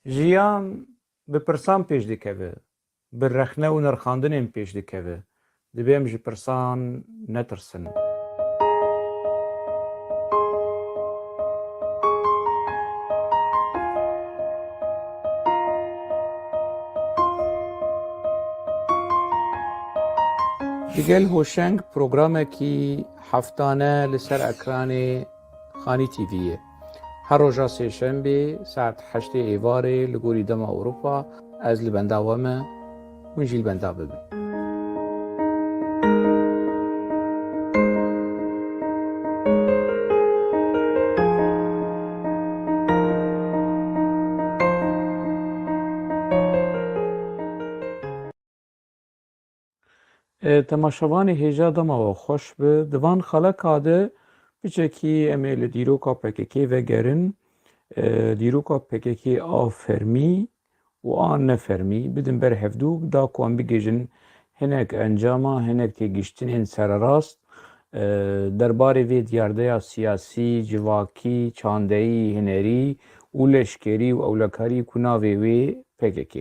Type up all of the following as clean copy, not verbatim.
Jiyan bi pirsan pêş dikeve, bi rexne û nirxandinên pêş dikeve. Dibe em ji pirsan netirsin. Digel hoşeng programekî heftane li ser ekranê Xanî TV'ye. Her roja sêşembê saet 8 êvarê li gorî dema Ewropa ez li benda we me, hûn jî li benda bibin. Temaşevanê hêja dema we xweş bi, di van xeleka de piçekî em ê li dîroka PKK vegerin, dîroka PKK a fermî û a nefermî bidin ber hevdûk da ku em bigêjin hinek encama, hinek têgihiştinên sererast derbarê vê diyardeya siyasî, civakî, çandeyî, hunerî û leşkerî û ewlekarî ku navê wê PKK.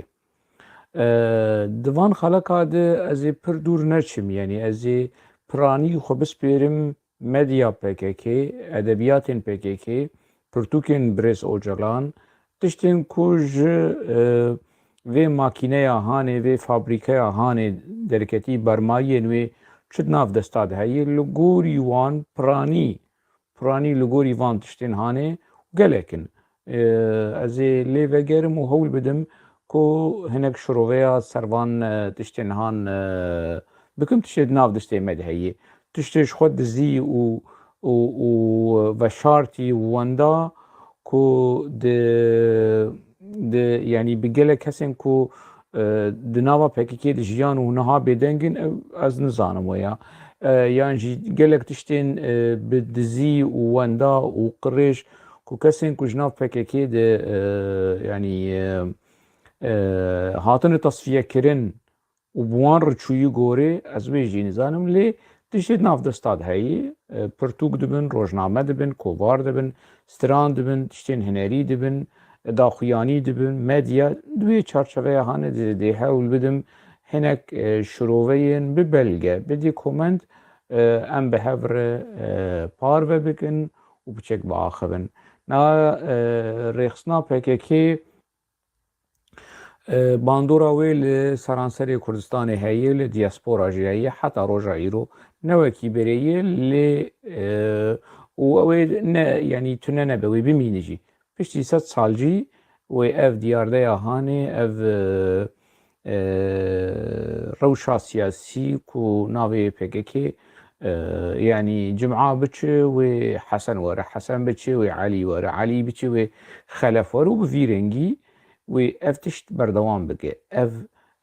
Di van xeleka de ez ê pir dûr neçim, yanî ez ê piranî xwe bispêrim medya PKK, edebiyatên PKK, pirtûkên Birêz Ocalan, tiştên ku ji vê makîneya hanê, vê fabrîkeya hanê derketî bermayiyên wê çi nav desta de heye, li gorî wan piranî li gorî van tiştên hanê gelek in. Ez ê lê vegerim û hewl bidim ku hinek şiroveya servan tiştên han bikim tiştê di nav destê me de heye. Tiştê ji xwe dizî û veşartî wenda ku yanî bi gelek kesên ku di nava PKK de jiyan û niha bêdengin ez nizanim waya. Yan jî gelek tiştên bi dizî û wenda û qirêj ku kesên ku ji nav PKK de yanî hatine tasfiyekirin û bi wan re çûyî gorê ez wê jî nizanim lê tiştê di nav desta de heye, pirtûk dibin, rojname dibin, kovar dibin, stiran dibin, tiştên hunerî dibin, daxuyanî dibin, medya di wê çarçeveya hanê de hewl bidim hinek şiroveyên bibelge, bidî komend em bi hev re parve bikin û biçek biaxivin. Rêxistina PKK bandora wê li seranserê Kurdistanê heye, li diaspora jî heye, heta roja îro ne wekî berê ye lê û ew ê yanî tune nebe wê bimîne jî. Piştî 100 sal cî wê ev diyardeya hanê, ev rewşa siyasî ku navê PKK yanî cim'a biçe wê Hesen were, Hesen biçe wê Elî were, Elî biçe wê Xelef were û bi vî rengî wê ev tişt berdewam bike. Ev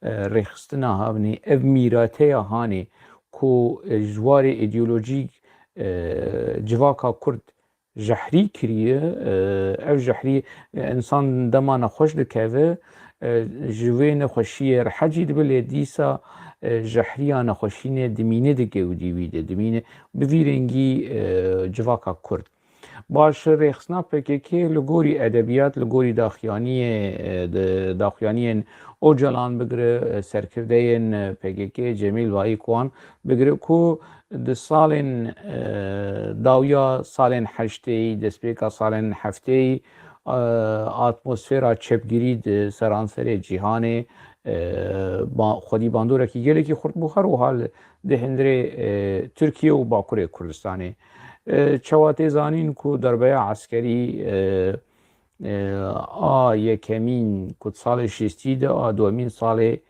rêxistina havnê, ev mîrateya hanê ku ji warê îdeolojîk civaka Kurd jehrî kiriye, ev jehrî insan dema nexweş dikeve, ji wê nexweşiyê rehecî dibe lê dîsa jehriya nexweşînê dimîne digewdî wî de, dimîne bi vî rengî civaka Kurd. Baş rêxistina PKK li gorî edebiyat, li gorî daxuyaniyên Ocalan bigire, serkirdeyên PKK, Cemîl Vahîk wan bigire ku di salên dawiya salên heştê, destpêka salên heftê atmosfêra çepgirî di seranserê cîhanê xwedî bandorekî gelekî xurt bû her wiha di hindirê Tirkiye û Bakurê Kurdistanê. Çewatê zanîn ku derbeya eskerî a yekemîn ku salê şîstî de a duhemîn salê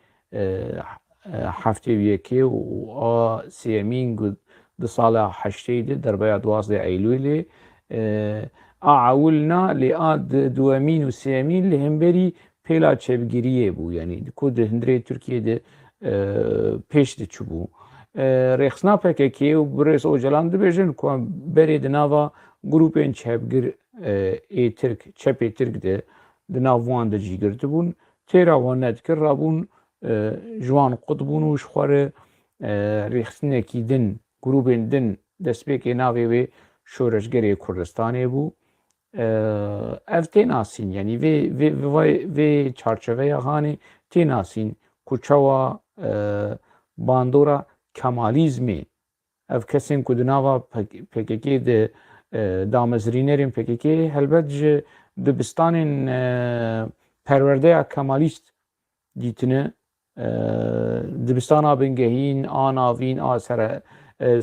heftê û yekê û a sêyemîn di sala heştê de derbeya 12 Eylûlê a ewil na lê a duhemîn û sêyemîn li hemberî pêla çepgiriyê bû, yanî ku di hindirê Tirkiye de pêş diçûbû. Rêxistina PKK û Birêz Ocalan dibêjin ku berê di nava grûpên çepgir êTirk, çepê Tirk de di nav wan de cî girtibûn, têra wan nedikir, rabûn ji wan qut bûn û ji xwe re rêxistinekî din, grûpên din destpêkê navê wê Şoreşgerê Kurdistanê bû. ev tê nasîn yanî vê çarçeveya hanê tê nasîn ku çawa bandora Kemalizmê ev kesên ku di nava PKK de damezrînerên PKK helbet ji dibistanên perwerdeya Kemalîst dîtine dibistana bingehîn a navîn a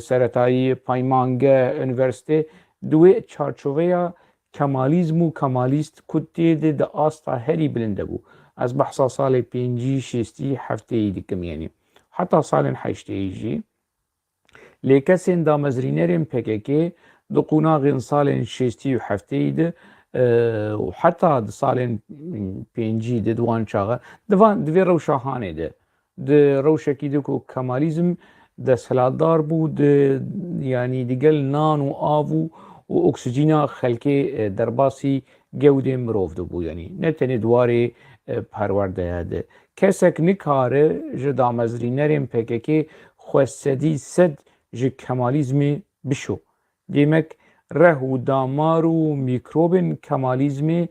seretayî peymangeh üniversite di wê çarçoveya Kemalîzm û Kemalîst ku tê de di asta herî bilind hebû. Ez behsa salê pêncî şêstî hefteyî dikim yanî heta salên heşteyî jî lê kesên damezrînerên PKK di qunaxên salên şêstî û hefteyî de û heta di salên pêncî de di wan çaxa di vê rewşa hanê de di rewşekî de ku Kemalîzm desthilatdar bû yanî digel nan û av û oksîjîna xelkê derbasî gewdên mirov dibû yanî ne tenê dwarê perwerdeya de kesek nikare ji damezrînerên PKK xwesedî sed ji Kemalîzmê bişo. Demek reh û damar û mîkrobên Kemalîzmê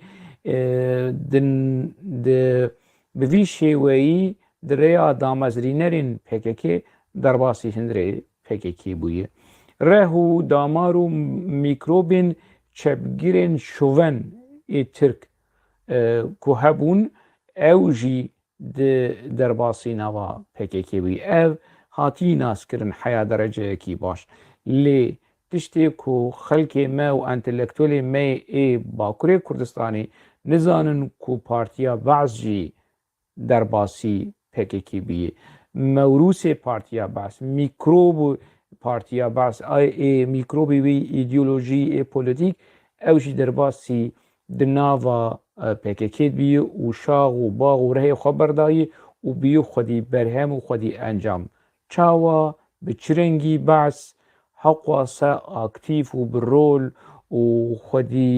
bi vî şêweyî di rêya damezrînerên PKK derbasî hundirê PKK bûye. Reh û damar û mîkrobên çepgirên şoven ê Tirk ku hebûn ew jî di derbasî nava PKK bûye. Ev hatî naskirin heya dereceyekî baş. Lê tiştê ku xelkê me û entelektûelên me ê Bakurê Kurdistanê nizanin ku Partiya Be'z jî derbasî PKK bûye. Mewrûsê Partiya Be'z, mîkrob Partiya Be'z ê mîkrobê wê îdeolojî ê polîtîk ew jî derbasî di nava PKK bûye û şax û bax û rehê xwe berdayî û bûye xwedî berhem û xwedî encam. Çawa bi çi rengî Be'z heqwa se aktîv û bi rol û xwedî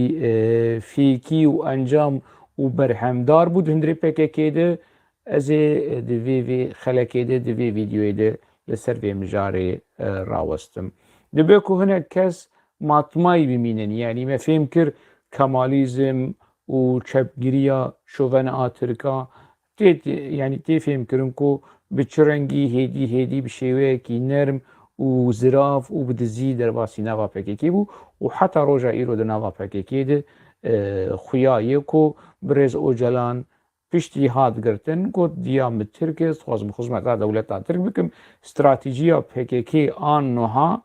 fêkî û encam û berhemdar bû di hundirê PKK de ez ê di vê xelekê de di vê vîdyoyê de li ser vê mijarê rawestim. Dibe ku hinek kes matmayî bimînin yanî me fêm kir Kemalîzm û çepgiriya şovena a Tirka yanî tê fêm kirin ku bi çi rengî hêdî bi şêweyekî nerm û zirav û bi dizî derbasî nava PKK bû û heta roja îro di nava PKK de xuya ye ku Birêz Öcalan piştî hat girtin got diya min Tirk e dixwazim xizmeta dewleta Tirk bikim stratîjiya PKK an niha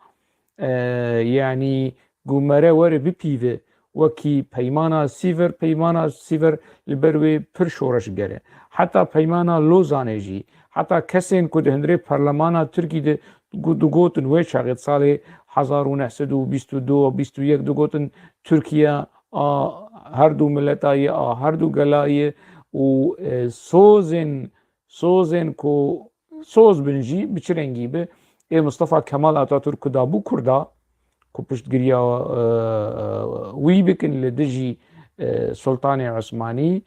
yanî ku mere were bipîve wekî peymana sîver li ber wê pir şoreşger e. Heta peymana Lozanê jî heta kesên ku di hundirê Parlemana Tirkî de digotin wê çaxê salê 1922 digotin Tirkiye a her du milletayê a her du gelayê û sozên ku soz bin jî bi çi rengî bi ê Mustafa Kemal Atatürk ku dabû Kurda ku piştgiriya wî bikin li dijî Sultanê Osmanî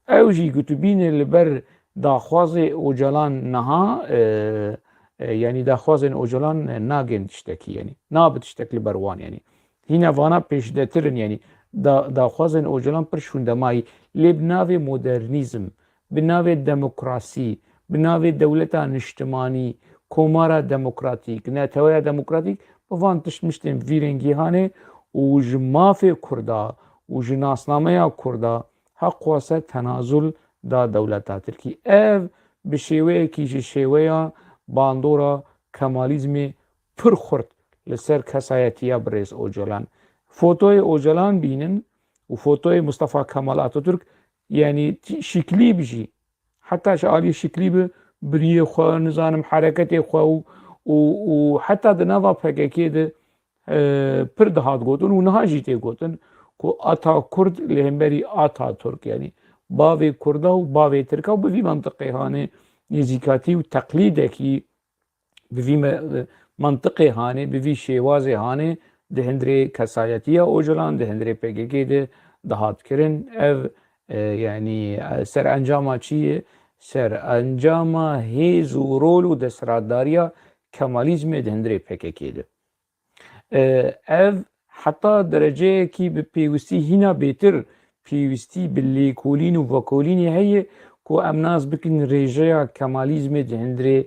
ew jî gotûbîne li ber daxwazê Öcalan niha yanî daxwazên Öcalan nagên tiştekî yanî nabe tiştek li ber wan yanî hîna vana pêşdetirin yanî daxwazên Öcalan pir şûndemayî lê bi navê modernîzm bi navê demokrasî bi navê dewleta niştimanî komara demokratîk neteweya demokratîk bi van tiştên vî rengî hane û ji mafê Kurda û ji nasnameya Kurda heqwa se tenazul da dewleta Tirkî ev bi şêweyekî ji şêweya bandora Kemalîzmê pir xurt li ser kesayetiya Birêz Öcalan. Fotoyê Öcalan bînin û fotoyê Mustafa Kemal Atatürk yanî şîklî bi jî heta ji aliyê şîklî bi biriyê xwe nizanim hereketê xwe û heta di nava PKK de pir dihat gotin û niha jî tê gotin ku ata Kurd li hemberî ata Türk yanî bavê Kurda û bavê Tirka û bi vî mantiqê hane nêzîkatî û teqlîdekî bi vî mantiqê hane bi vî şêwazê hane di hundirê kesayetiya Öcalan di hundirê PKK de dihat kirin ev yanî serencama çi ye serencama hêz û rol û desthilatdariya Kemalîzmê di hundirê PKK de ev حتا dereceyekî bi pêwîstî hîna bêtir pêwîstî bi lêkolîn û vekolînê heye ku em nas bikin rêjeya kemalîzmê di hindirê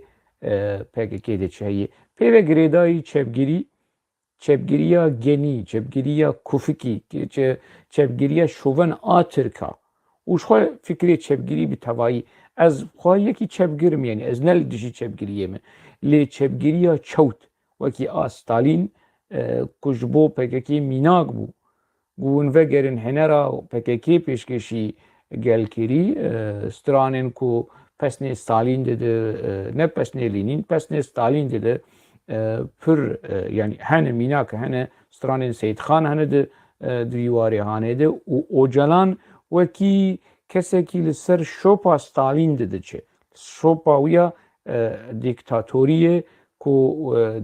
PKK de çi heye. Pêve girêdayî çepgirî, çepgiriya genî, çepgiriya kufikî, çepgiriya şoven a Tirka û ji xwe fikrê çepgirî bi tevahî ez xwe yekî çepgirim yani ez ne li dijî çepgiriyê me lê çepgiriya çewt wekî a Stalîn ku ji bo PKK mînak bû û hûn vegerin henera PKK pêşkêşî gelkirî stranên ku pesnê Stalîn dide ne pesnê Lênîn pesnê Stalîn dide pir yani hene mînak hene stranên Seyidxan hene di dîwarêhanê de û Ocalan wekî kesekî li ser şopa Stalîn dide çi şopa wî ya dîktatoriyê ku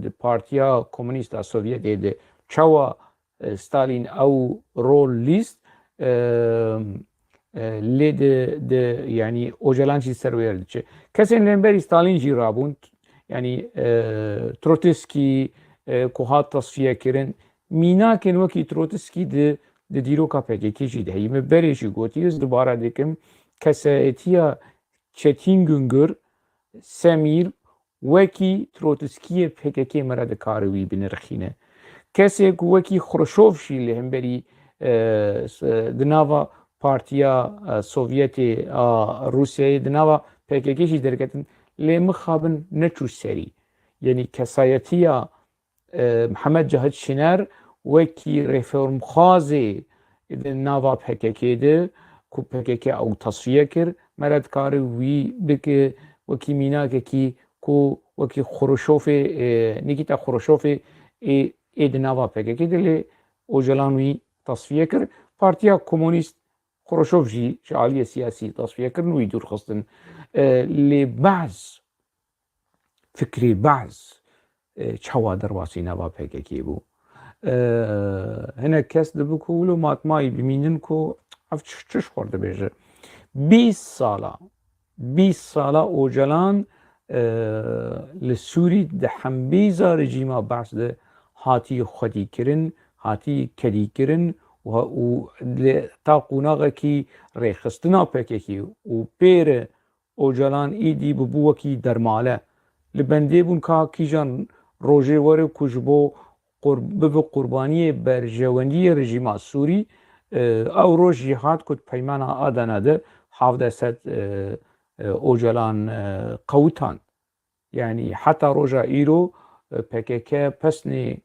di Partiya Komünîst a Sovyetê de çawa Stalîn ew rol lîst lê de yani Ocalan jî ser wê diçe kesên lêberî Stalîn jî rabûn yani Trotsky ku hat tasfiye kirin mînakên wekî Trotsky di dîroka PKK jî de heye me berê jî gotî ez dubara dikim kesayetiya Çetin Güngör Semîr wekî Trotskiyê PKK me re dikare wî binirxîne kesê ku wekî Xruşov jî li hemberî di nava Partiya Sovyetê a Rûsyayê di nava PKK jî derketin lê mixabin neçû serî yani kesayetiya Mihemed Cahit Şiner wekî reformxwazê di nava PKK de ku PKK ew tasfiye kir me re dikare wî bike wekî mînakekî ku wekî Xruşovê Nikita Xruşovê ê di nava PKK de lê Ocalan wî tasfiye kir Partiya Komünîst Xruşov jî ji aliyê siyasî tasfiye kirin wî dûrxistin lê bez fikrê bez çawa derwasî nava PKK bû hinek kes dibi ku wilo matmayî bimînin ku ev çi xwe dibêje 20 sala Ocalan li Sûrî di hembêza rejîma Baş de hatî xwedîkirin hatî kedîkirin û ta qûnaxekî rêxistina PKK û pêre Ocalan îdî bibû wekî dermale li bendê bûn ka kîjan rojê were ku ji bo bibe qurbaniyê berjewendiyê rejîma Sûrî ew roj jî hat ku peymana Adana de 1700 Ocalan qewtan yani heta roja îro PKK pesnê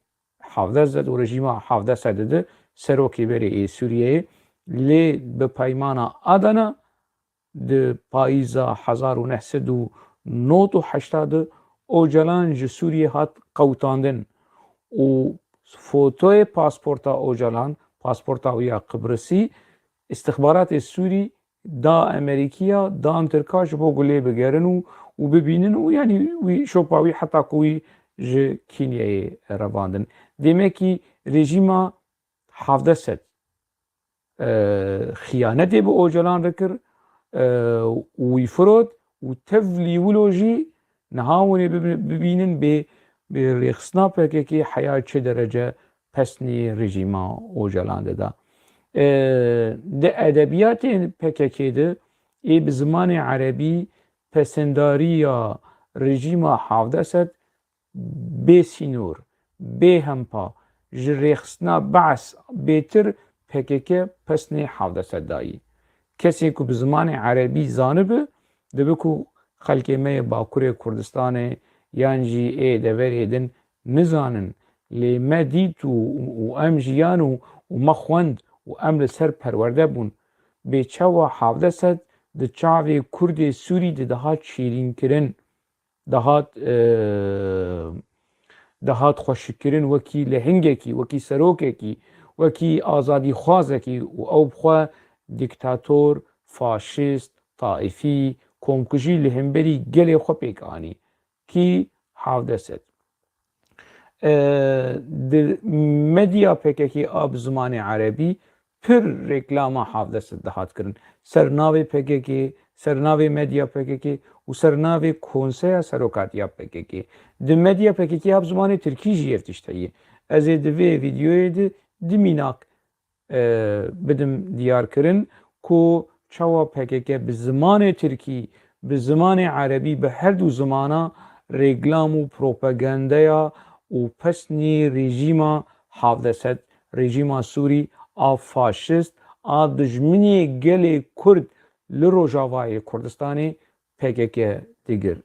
1700 û rejîma 1700 de serokê berê ê Sûriyeyê lê bi peymana Adana di payîza 1989 Ocalan ji Sûriyê hat qewtandin û fotoyê pasporta Ocalan pasporta wî ya Qibrisî istixbaratê Sûrî da Amerîkîya dan Tirka ji bo gulê bigerin û bibînin û yani wî şopa wî heta ku wî ji Kînyayê revandin demekî rejîma 1700 xıyanetê bi Ocalan dikir wî firot û tev lîwilo jî niha hûnê bibînin bê rêxistina PKK heya çi derece pesnê rejîma Ocalan de da di edebiyatê PKK de ê bi zimanê erebî pesendariya rejîma 1700 bê sînor bê hempa ji rêxistina Baş bêtir PKK pesnê 1700 dayî kesê ku bi zimanê erebî zanibe dibe ku xelkê me yê Bakurê Kurdistanê yan jî ê deverê din nizanin lê me dît û em jiyan û me xwend û em li ser perwerde bûn bê çawa 1700 di çavê Kurdê Sûrî de dihat şîrînkirin dihat xweşikkirin wekî lehingekî wekî serokekî wekî azadîxwazekî û ew bixwe dîktator faşîst taîfî komkujî li hemberî gelê xwe pêk anî kî 1700 di medya PKK a bi zimanê erebî pir rêklama 1700 dihat kirin sernavê PKK sernavê medya PKK û sernavê Konseya Serokatiya PKK di medya PKK a bi zimanê Tirkî jî ev tişt heye ez ê di vê vîdyoyê de dimînak bidim diyarkirin ku çawa PKK bi zimanê Tirkî bi zimanê Erebî bi her du zimana rêklam û propagandeya û pesnî rejîma Havdesed rejîma Sûrî a faşist a dijminê gelê Kurd li Rojavayê Kurdistanê PKK digir.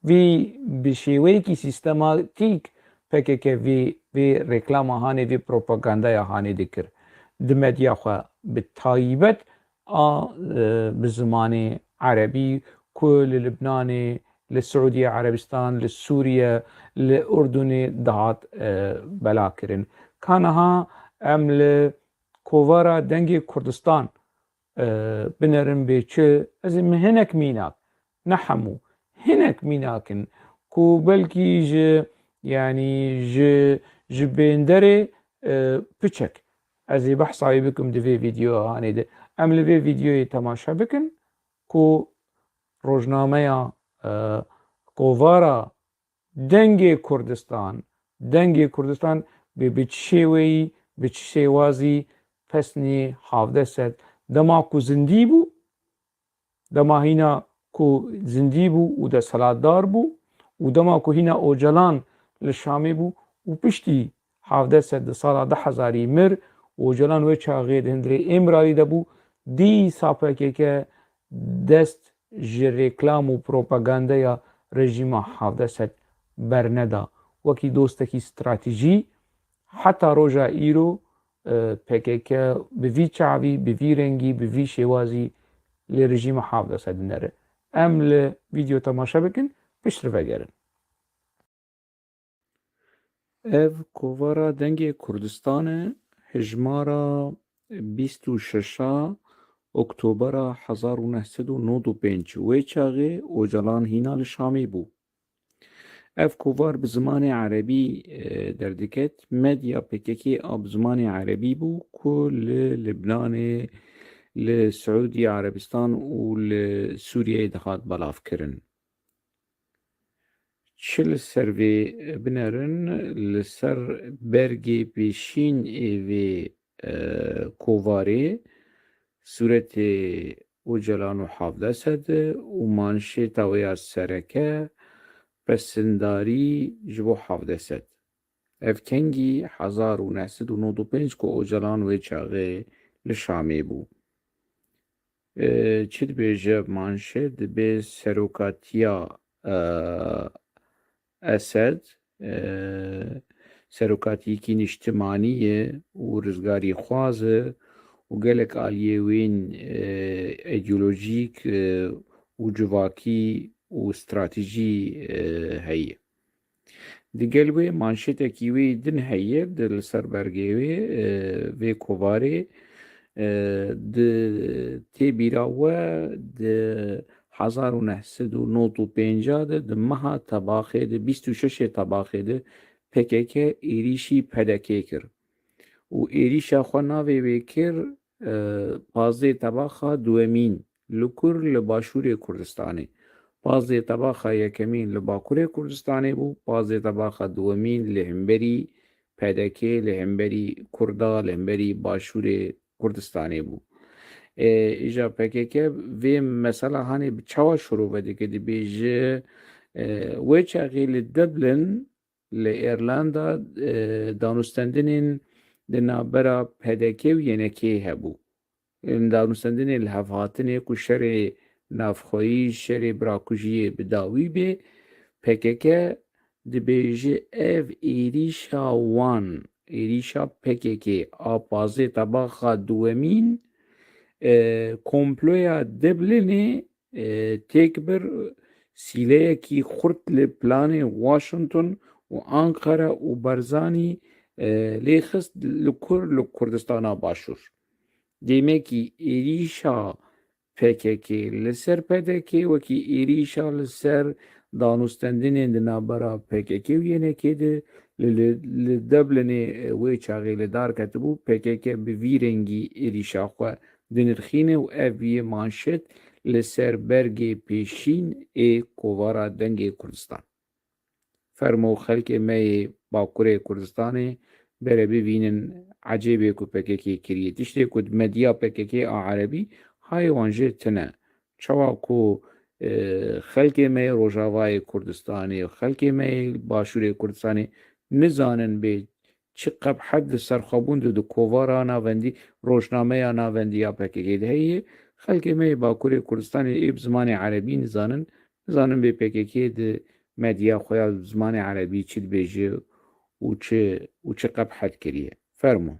Vî bi şêweyekî sîstematîk PKK vê rêklama hanê vê propagandaya hanê dikir. Di medya xwe bi taybet a bi zimanê Erebî ku li Libnanê, li Suûdiya Erebistan, li Sûriye, li Urdunê dihat belakirin. Ka niha em li kovara dengê Kurdistan binerin bê çi ez ê min hinek mînak ne hemû hinek mînakin ku belkî ji yanî ji bênderê piçek ez ê behsa wî bikim di vê vîdyoya hanê de em li vê vîdyoyê temaşe bikin ku rojnameya kovara dengê Kurdistan bê bi çi şêweyî bi çi şêwazî pesnê Havdesed dema ku zindî bû dema hîna ku zindî bû û desthilatdar bû û dema ku hîna Ocalan li Şamê bû û piştî Havdesed di sala 2000 mir Ocalan wê çaxê di hundirê Êmiralî de bû dîsa PKK dest ji rêklam û propagandeya rejîma Havdesed berneda wekî dostekî stratejî heta roja îro PKK bi vî çavî bi vî rengî bi vî şêwazî lê rejîma Havdesed dinere. Em li vîdyo temaşe bikin piştre vegerin. Ev kovara dengê Kurdistanê hejmara 26 Oktobera 1995 wê çaxê Ocalan hîna li Şamê bû. Ev kovar bi zimanê Erebî derdiket medya PKK a bi zimanê Erebî bû ku li Libnanê, li Suûdiya Erebistan û li Sûriyeyê dihat belavkirin. Çi li ser vê binerin li ser bergê pêşîn ê vê kovarê suretê Ocalan û Havdesed û manşêta wê ya sereke pesindarî ji bo Havdesed. Ev kengî 1995 ku Ocalan wê çaxê li Şamê bû. Çi dibêje manşet dibe serokatiya Esed serokatiyekî niştimanî ye û rizgarî xwaz e û gelek aliyê wên îdeolojîk û civakî û stratejî heye. Di gel wê manşetekî wê din heye li ser bergê wê vê kovarê di tê bîra we di 1995 de di meha tebaxê de 26 tebaxê de PKK êrişî pedekê kir û êrişa xwe navê wê kir Pazê tebaxa duwemîn li kur li Başûrê Kurdistanê. Pazê tebaxa yekemîn li Bakurê Kurdistanê bû, pazê tebaxa duwemîn li hemberî PKK li hemberî Kurda li hemberî Başûrê Kurdistanê bû. Îja PKK vê mesela hanê bi çawa şûrû vedike dibêje wê çaxê li Dublin li Îrlanda danûstendinên di navbera PKK û yenekê hebû. Danûstendinê li hevhatinê ku şerê navxweyî, şerê birakujiyê bi dawî bê, PKK dibêje ev êrişa wan, êrişa PKK a pazê tebaxa duwemîn komploya Dublinê têk bir sîleyekî xurt li planê Washington û Ankara û Barzanî lê xist li kur li Kurdistana Başûr. Demekî êrişa PKK li ser PKK wekî êrişa li ser danûstendinên di navbera PKK û yenekê de li Dublinê wê çaxê li dar ketibû PKK bi vî rengî êrişa xwe dinirxîne û ev yê manşet li ser bergê pêşîn ê kovara dengê Kurdistan. Fermo xelkê me yê Bakurê Kurdistanê بره ببینن عجیبه کو پککی کریه تشتی کود مدیا پککی عربی های وانجه تنه چوا کو خلک می روجاوای کردستانی و خلک می باشور کردستانی نزانن به چه قبحت سرخابون دو کووارا ناوندی روشنامه یا ناوندی یا پککی ده خلک می باکور کردستانی ایب زمان عربی نزانن به پککی ده مدیا خویا زمان عربی چید بیجه و چه قبحت کریه فرمو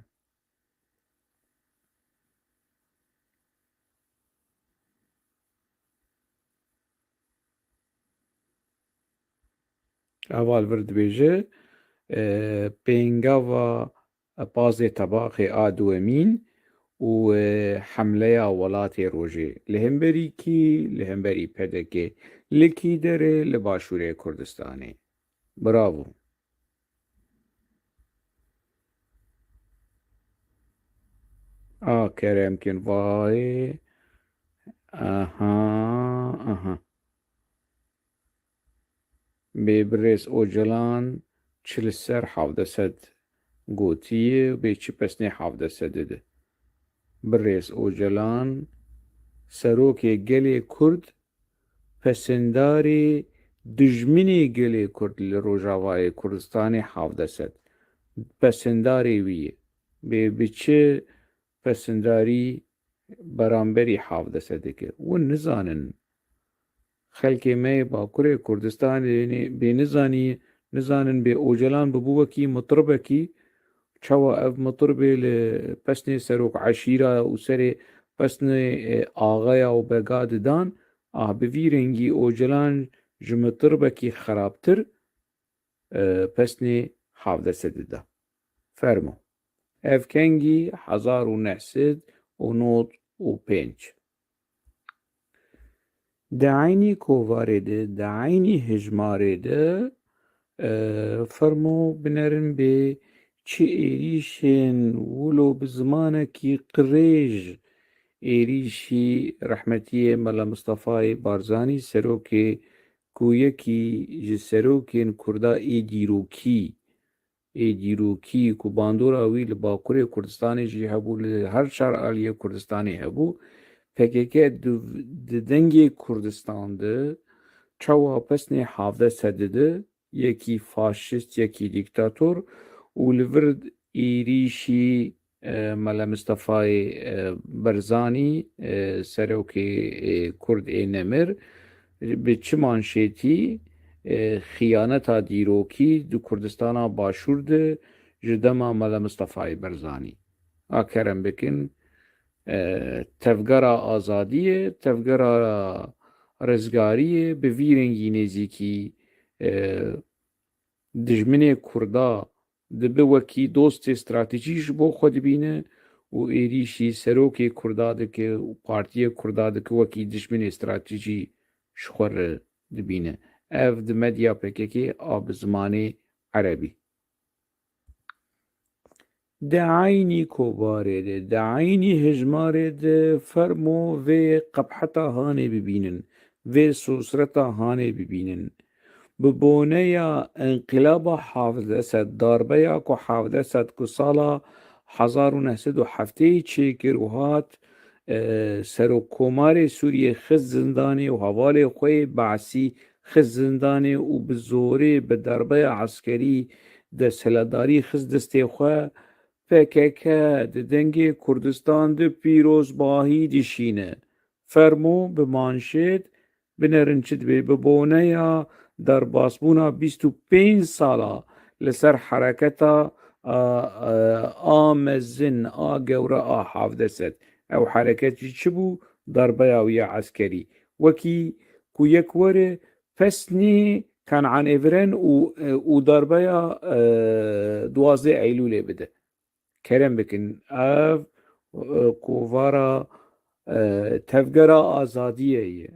اول ورد بیجه پینگاوا باز طباق آدوامین و حمله ولات روژه لهمبری کی لهمبری پدکه لکی داره لباشوره کردستانه براو کرم کن وای aha ببرز اوجلان چل سر حافظه سد گوتیه به چی پسنی حافظه سده برز اوجلان سروک گلی کرد پسنداری دجمنی گلی کرد لروجاوای کردستانی حافظه سد پسنداری ویه به چه پسنداری برانبری حافظه سده که و نزانن خلک می باکوره کردستان به نزانن به اوجلان ببوکی مطربکی چوا اف مطربه لپسن سروک عشیره و سر پسن آغایا و بگاد دان بویرنگی اوجلان جمطربکی خرابتر پسن حافظه سده فرمو اف کنگی 1905 دعینی کووارده دعینی هجمارده فرمو بنرن به چه ایریشن ولو بزمانه کی قریج ایریشی رحمتی ملا مصطفی بارزانی سروکی کویکی سروکین کردا ایدیروکی کو باندورا ویل باکوری کردستانی جی هبو هر شهر آلیه کردستانی هبو PKK دنگی کردستان ده çawa pesnê havde sedide yekî faşîst yekî dîktator û li vir êrişî Mele Mustefayê Barzanî serokê Kurd ê Nemir bi çi manşetî xıyaneta dîrokî di Kurdistana Başûr de ji dema Mele Mustefayê Barzanî a kerem bikin tevgera azadiye tevgera rezgariye bi vî rengî nêzîkî dijminê Kurda dibe wekî dostê stratejî ji bo xwe dibîne û êrişî serokê Kurda dike û partiyê Kurda dike wekî dijminê stratejî ji xwe re dibîne ev di medya PKK a bi zimanê erebî دعینی کوباره ده دعینی هجماره ده فرمو و قبحتا هانه ببینن و سوسرتا هانه ببینن ببونه یا انقلاب حافظه سد داربه یا که حافظه سد که سالا 1907 چه کروهات سرو کومار سوریه خز زندانه و حوال خوی بعثی خز زندانه و بزوره به دربه عسکری ده سلاداری خز دسته خواه PKK di dengê Kurdistan de pîrozbahî dişîne fermo bi manşêt binerin çi dibe bi boneya derbasbûna 25 sala li ser hereketa a mezin a gewre a Havdesed ew hereketî çi bû darbeya wî ya eskerî wekî ku yek were pesnê Kenanêviren û darbeya 12 Eylûlê bide kerem bikin ev kovara tevgera azadiye ye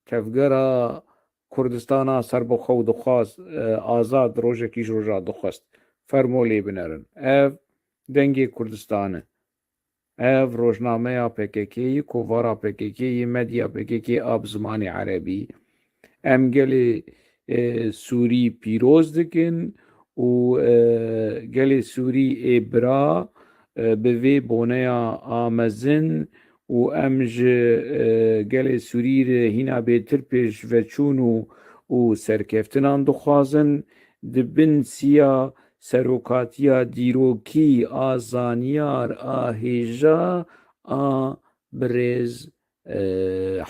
tevgera Kurdistana serbixwe û dixwast azad rojekî ji roja dixwast fermo lê binerin ev dengê Kurdistan e ev rojnameya PKK'yê kovara PKK'yê medya PKK a bi zimanê erebî em gelê Sûrî pîroz dikin و gelê Sûrî ê bira bi vê boneya amezin û em ji gelê Sûrî re hîna bêtir pêş veçûn û serkeftinan dixwazin, di bin siya serokatiya dîrokî a zaniyar a hêja a birêz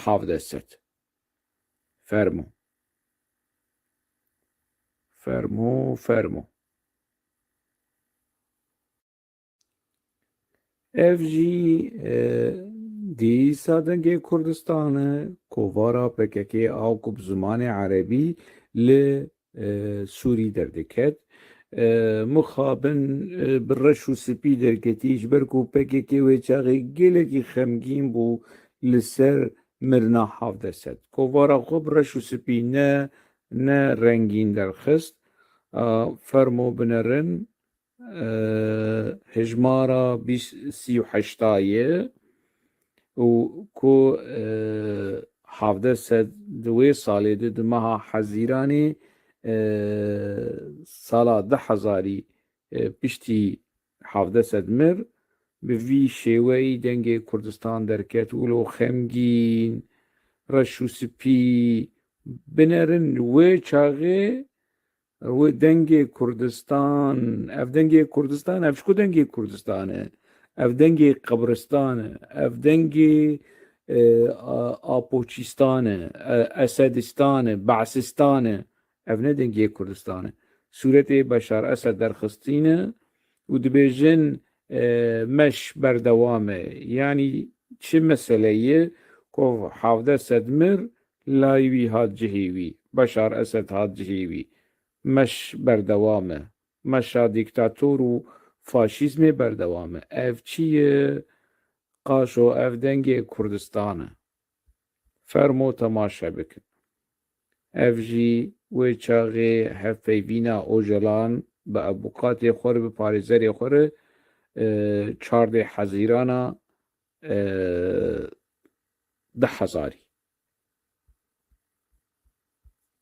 Havdesed. Fermo. Ev jî dîsa dengê Kurdistanê kovara PKK a ku bi zimanê erebî li Sûrî derdiket. Mixabin bi reş û spî derketî ji ber ku PKK wê çaxê gelekî xemgîn bû li ser mirina Havdesed. Kovara xwe bi reş û spî ne rengîn derxist. Fermo binerin hejmara 38 û ku Havdesed di wê salê de di meha Hezîranê sala 2000 piştî Havdesed mir, bi vî şêweyî dengê Kurdistan derket wilo xemgîn, reş û spî binerin wê çaxê wê dengê Kurdistan, ev dengê Kurdistan, ev ji ku dengê Kurdistan e? Ev dengê Qebristan e, ev dengê Apoçîstan e, Esedistan e, Be'sistan e, ev ne dengê Kurdistan e. Sûretê Beşar Esed derxistîne û dibêjin meş berdewam e. Yani çi meseleyê ku Havdesed mir, layê wî hat cihê wî, Beşar Esed hat cihê wî. Meş berdewam e. Meşa dîktatûr û faşîzmê berdewam e. Ev çi ye? Qaşo ev dengê Kurdistan e. Fermo temaşe bikin. Ev jî wê çaxê hevpeyvîna Ocalan bi ebûqatê xwe re bi parêzerê xwe re 14 Hezîrana 10,000.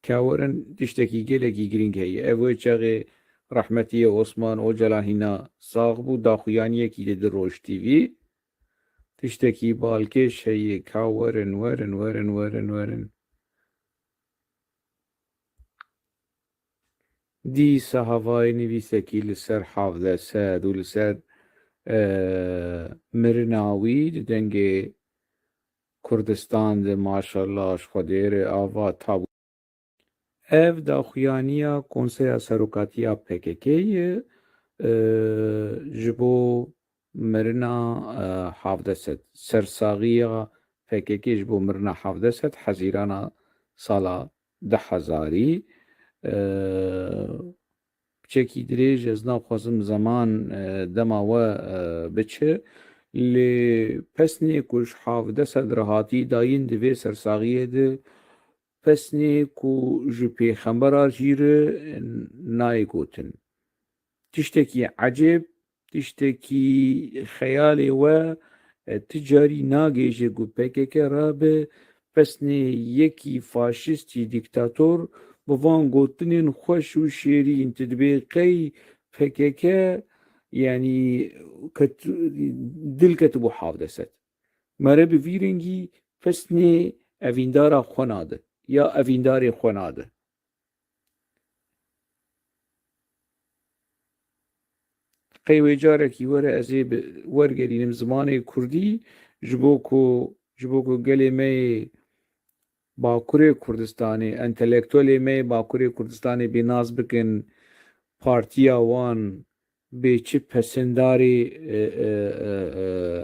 Kawerin tiştekî gelekî girîng heye. Ev wê çaxê Rehmetiye Osman Ocalan hîna sax bû, daxuyaniyekî li di Roj TV. Tiştekî balkêş heye. Werin. Dîsa hevayê nivîsekî li ser Havdesed û li ser mirina wî di dengê Kurdistan de maşallah ji Xwedê re ava tabû. Ev daxuyaniya Konseya Serokatiya PKK ye ji bo mirina Havdesed. Sersaxiya PKK ji bo mirina Havdesed Hezîrana sala 10,000. Piçekî dirêj ez naxwazim zeman dema we biçe, lê pesnê ku ji Havdesed re hatî dayîn di vê sersaxiyê de pesnê ku ji pêxembera jî re nayê gotin. Tiştekî ecêb, tiştekî xeyalê we ti carî nagêje ku PKK rabe pesnê yekî faşîstî dîktatûr bi van gotinên xweş û şêrîn tu dibê qey PKK yanî dil ketibû Havdesed. Mere bi vî rengî pesnê evîndara xwe nade ya evîndarê xwe nade. Qey wê carekî were ez ê wergerînim zimanê Kurdî ji bo ku gelê me yê Bakurê Kurdistanê, entelektuelê me yê Bakurê Kurdistanê bênaz bikin partiya wan bê çi pesindarê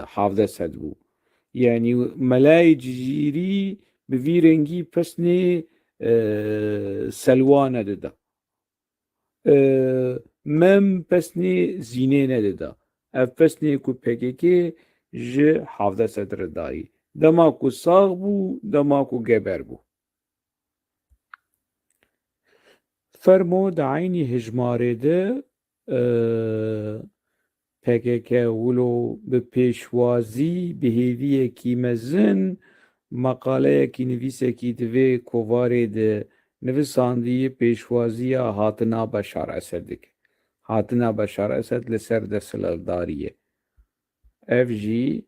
Havdesed bû. Yani melayê cizîrî bi vî rengî pesnê Selwa nedida. Mem pesnê Zînê nedida. Ev pesnê ku PKK ji Havdesed re dayî. Dema ku sax bû, dema ku geber bû. Fermo di aynî hejmarê de PKK wilo bi pêşwazî bi hêviyekî mezin meqaleyekî nivîsekî di vê kovarê de nivisandî pêşwaziya hatina Beşar Esedê. هاتنا بشار اسد لسر دستبرداریه اف جی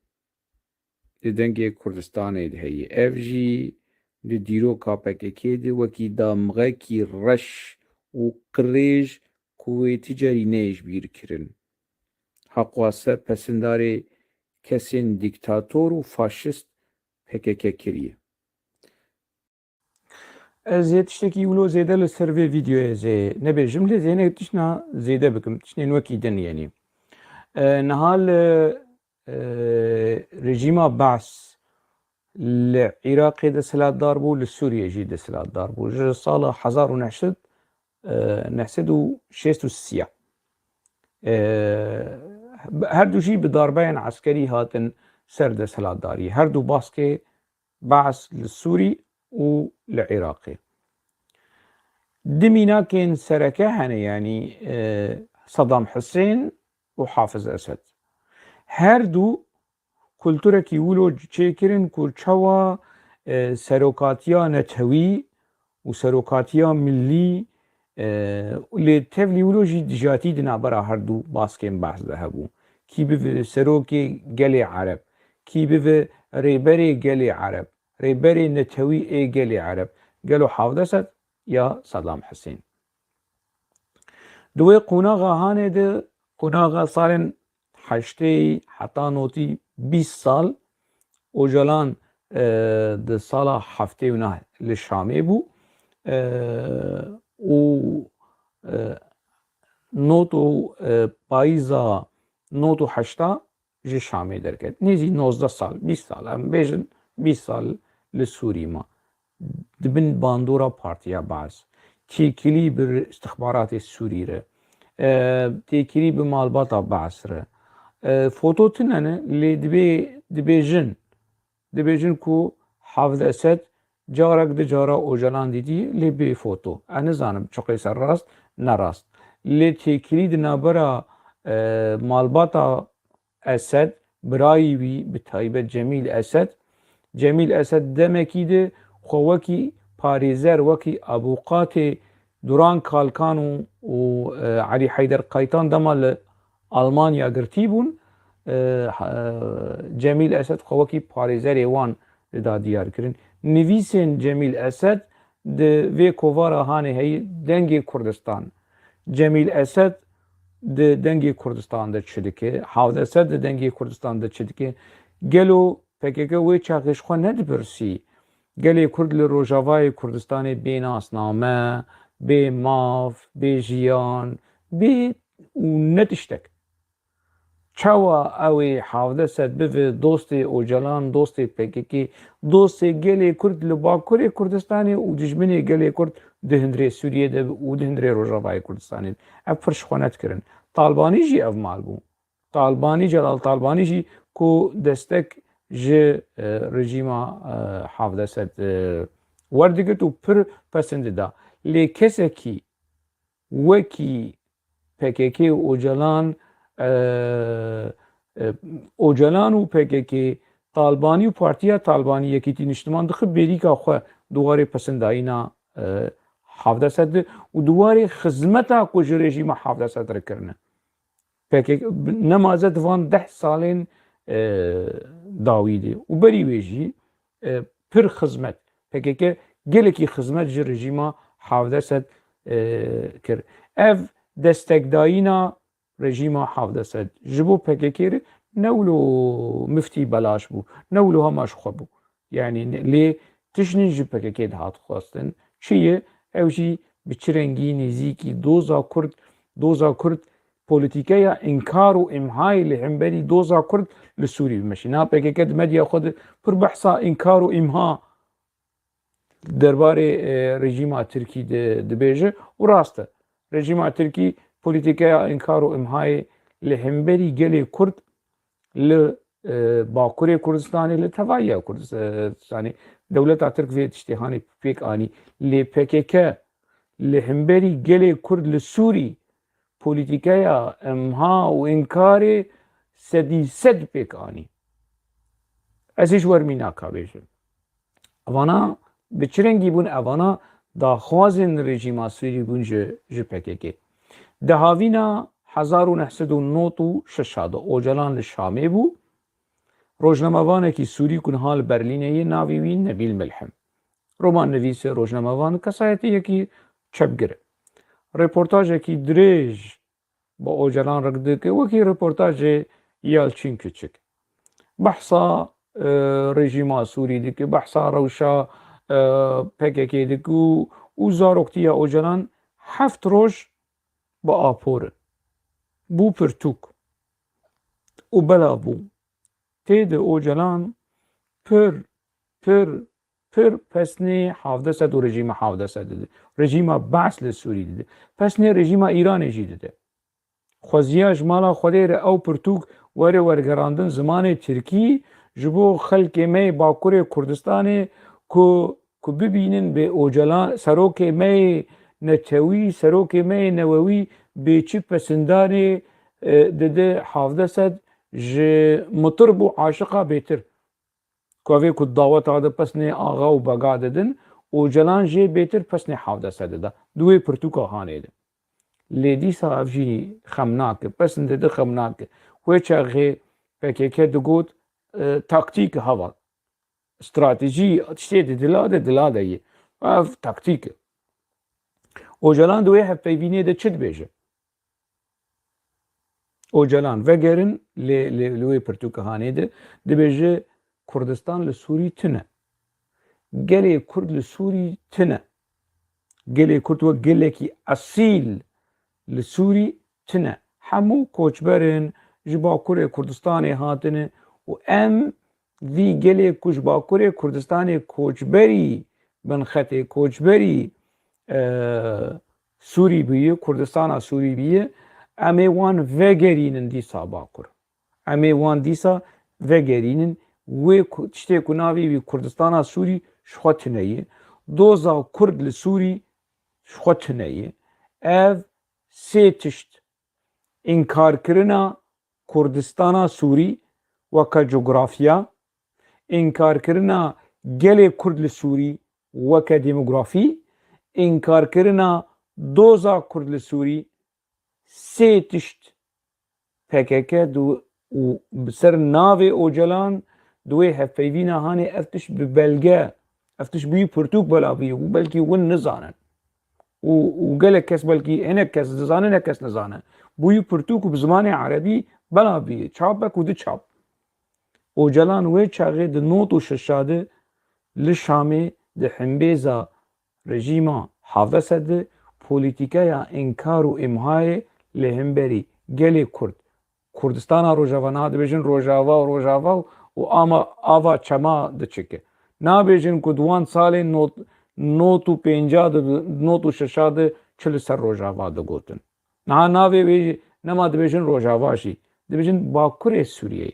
لدنگی کردستان هی اف جی لدیرو کاپکه دی وکی دامغه کی رش و قریج کوی تجاری نیج بیر کرن حقواسه پسنداری کسین دیکتاتور و فاشیست پکه کریه از تشتكي ولو زيادة للسيرفي فيديو زي نبي جملة زينة تشنا زيادة بكم تشنا نوكي دن يعني نهال رژیما بعث لعراق دسلات داربو لسوريا جي دسلات داربو جه سال 1966 هر دو جي بضربين عسكري هاتن سر دسلات داري هر دو باسكي بعث للسوري والعراقي دمينا كان سركه هنا يعني صدام حسين وحافظ أسد هر دو کلتورکی ولو چیکرین کلچوا سروکاتیا نتوی و سروکاتیا ملی لی تفلی ولو جاتی دنا برا هر دو باسکن بحث ده بو کی به سروکی گلی عرب کی به ریبری گلی عرب ریبری نتوی ای گلی عرب گلو حافظ یا صدام حسین دوی قناغا هانه ده قناغا صارن حشتی حتی نوتی 20 سال اوجلان ده سال هفته و نه لشامه بو و نوتو پاییزا نوتو هشتا جه شامه درکت نیزی 19 سال 20 سال هم بیجن 20 سال لسوری ما دبن باندورا پارتیا باز تیکلی بر استخبارات سوری ره تیکلی به مالباتا باز ره فوتو تنانه لی دبیجن کو حافظ اسد جارک ده جارا اوجلان دیدی لی بی فوتو انا زانم چقی سر راست نراست لی تیکلی ده نابرا مالباتا اسد برایی وی بتایبه جمیل اسد دمکی ده خوکی پاریزر وکی ابوقات دوران کالکان و علی حیدر قایتان دمال آلمانیا گرتی بون جمیل اسد خوکی پاریزر ایوان دا دیار کرن نویسین جمیل اسد ده وی کووارا هانه هی دنگی کردستان جمیل اسد ده دنگی کردستان ده چدکه حافظ اسد ده دنگی کردستان ده چدکه گلو پکیکه وی چاقش خو ند برسی گلی کرد لروجاوای کردستان بی ناسنامه بی ماف بی جیان بی و نتشتک چاوا اوی حافظ اسد به دوست اوجلان دوست پکیکی دوست گلی کرد لباکوری کردستانی و دجمنی گلی کرد دهندری سوریه ده و دهندری روجاوای کردستانی افرش خونت کرن طالبانی جی اف مال بو طالبانی جلال طالبانی جی کو دستک جه رژیما حافظ اسد وردگت و پر پسند دا لی کسی کی وکی پکیکی اوجلان و پکیکی طالبانی و پارتیا طالبانی یکی تی نشتمان دخل بیری که خواه دواره پسندایینا حافظ اسد و دواره خدمتا کج رژیم حافظ اسد رکرنه پکیک نمازت وان 10 سالین داویده و بری ویجی پر خدمت پکیک گلکی خدمت جه رژیم حافظ اسد کرد اف دستگدایینا رژیم حافظ اسد جبو پکیکیر نولو مفتی بلاش بو نولو هماش خوب بو یعنی لی تشنی جی پکیکی دهات خواستن چیه او جی بچرنگی نزیکی دوزا کرد پولیتیکیا انکار و امهای لحنبری دوزا کرد لسوری بمشي نا پکیکت مدیا خود پر بحثا انکار و امها درباره رژیم ترکی دبیجه و راسته رژیم ترکی پولیتیکا انکار و امهای لحنبری گلی کرد لباکوری کردستانی لتوایی کردستانی دولت ترک في اشتهاني بيك اني لي PKK لحنبري گلي كرد لسوري بوليتيكايا امها وانكاري سد بيك اني اسيش ورمينا كابيشن اوانا بچرنگي بون اوانا دا خوازن رژيما سوري بون je PKK دهاوینا 1996 اوجلان لشامê bû. Rojnamevanekî Sûrî ku niha li Berlînê navê wî Nebil Milhem. Roman nivîse rojnamevan kesayetiyekî çepgir e. Reportajekî dirêj bi ocelan re dike wekî reportajê Yelçîn Küçük. Behsa rejîma Sûrî dike, behsa rewşa PKK dike û zaroktiya ocelan heft roj bi apor in. Bû pirtûk û bela bû. Tê de ocelan pir pesnê 1700 û rejîma 1700 dide. Rejîma Beas li Sûrî dide. Pesnê rejîma Îranê jî dide. Xweziya ji mala Xwedê re ew pirtûk were wergerandin zimanê Tirkî ji bo xelkê me yê Bakurê Kurdistanê ku bibînin bê ocelan serokê me yê Netewî, serokê me yê Newewî bê çi pesindanê dide 1700 ji mitir bû aşiqa bêtir. Ku evê ku daweta de pesnê axa û bega didin, ocelan jê bêtir pesnê 1700 dida. Duê pirtûka hanê de. Lê dîsa ev jî xemnak e, pesn dide xemnak e. Wê çaxê PKK digot taktîk heva. Stratejî tiştê de dila de ye. Ev taktîk e. Ocalan di wê hevpeyvînê de çi dibêje? Ocalan vegerin li wê pirtûka hanê de dibêje Kurdistan li Sûrî tune. Gelê Kurd li Sûrî tune. Gelê Kurd wek gelekî esîl li Sûrî tune. Hemû koçberên ji Bakurê Kurdistanê hatine û em vî gelê ku ji Bakurê Kurdistanê koçberî bin xetê koçberî Sûrî bûye, Kurdistana Sûrî bûye, em ê wan vegerînin dîsa Bakur. Em ê wan dîsa vegerînin wê tiştê ku navê wî Kurdistana Sûrî ji xwe tune ye. Doza Kurd li Sûrî ji xwe tune ye. Ev sê tişt înkarkirina Kurdistana Sûrî weke coğrafya, înkarkirina gelê Kurd li Sûrî weke demografî, înkarkirina doza Kurd li Sûrî sê tişt PKK û bi ser navê ocalan di wê hevpeyvîna hanê ev tişt bi belge, ev tişt bûyî pirtûk bela bûye û belkî hûn nizanin. û gelek kes belkî hinek kes dizanin hinek kes nizanin. Bûyî pirtûk û bi zimanê erebî bela bûye. Çapek û diçap. Ocalan wê çaxê di 96 de li Şamê di himbêza rejîma 1700 de polîtîkeya inkar û imhayê li hemberî gelê Kurd, Kurdistana Rojava dibêjin Rojava û ava çema diçike. Nabêjin ku di wan salên 95 de 96 de çi li ser Rojava digotin. Niha navê wê nema dibêjin Rojava jî, dibêjin Bakurê Sûriyeyê.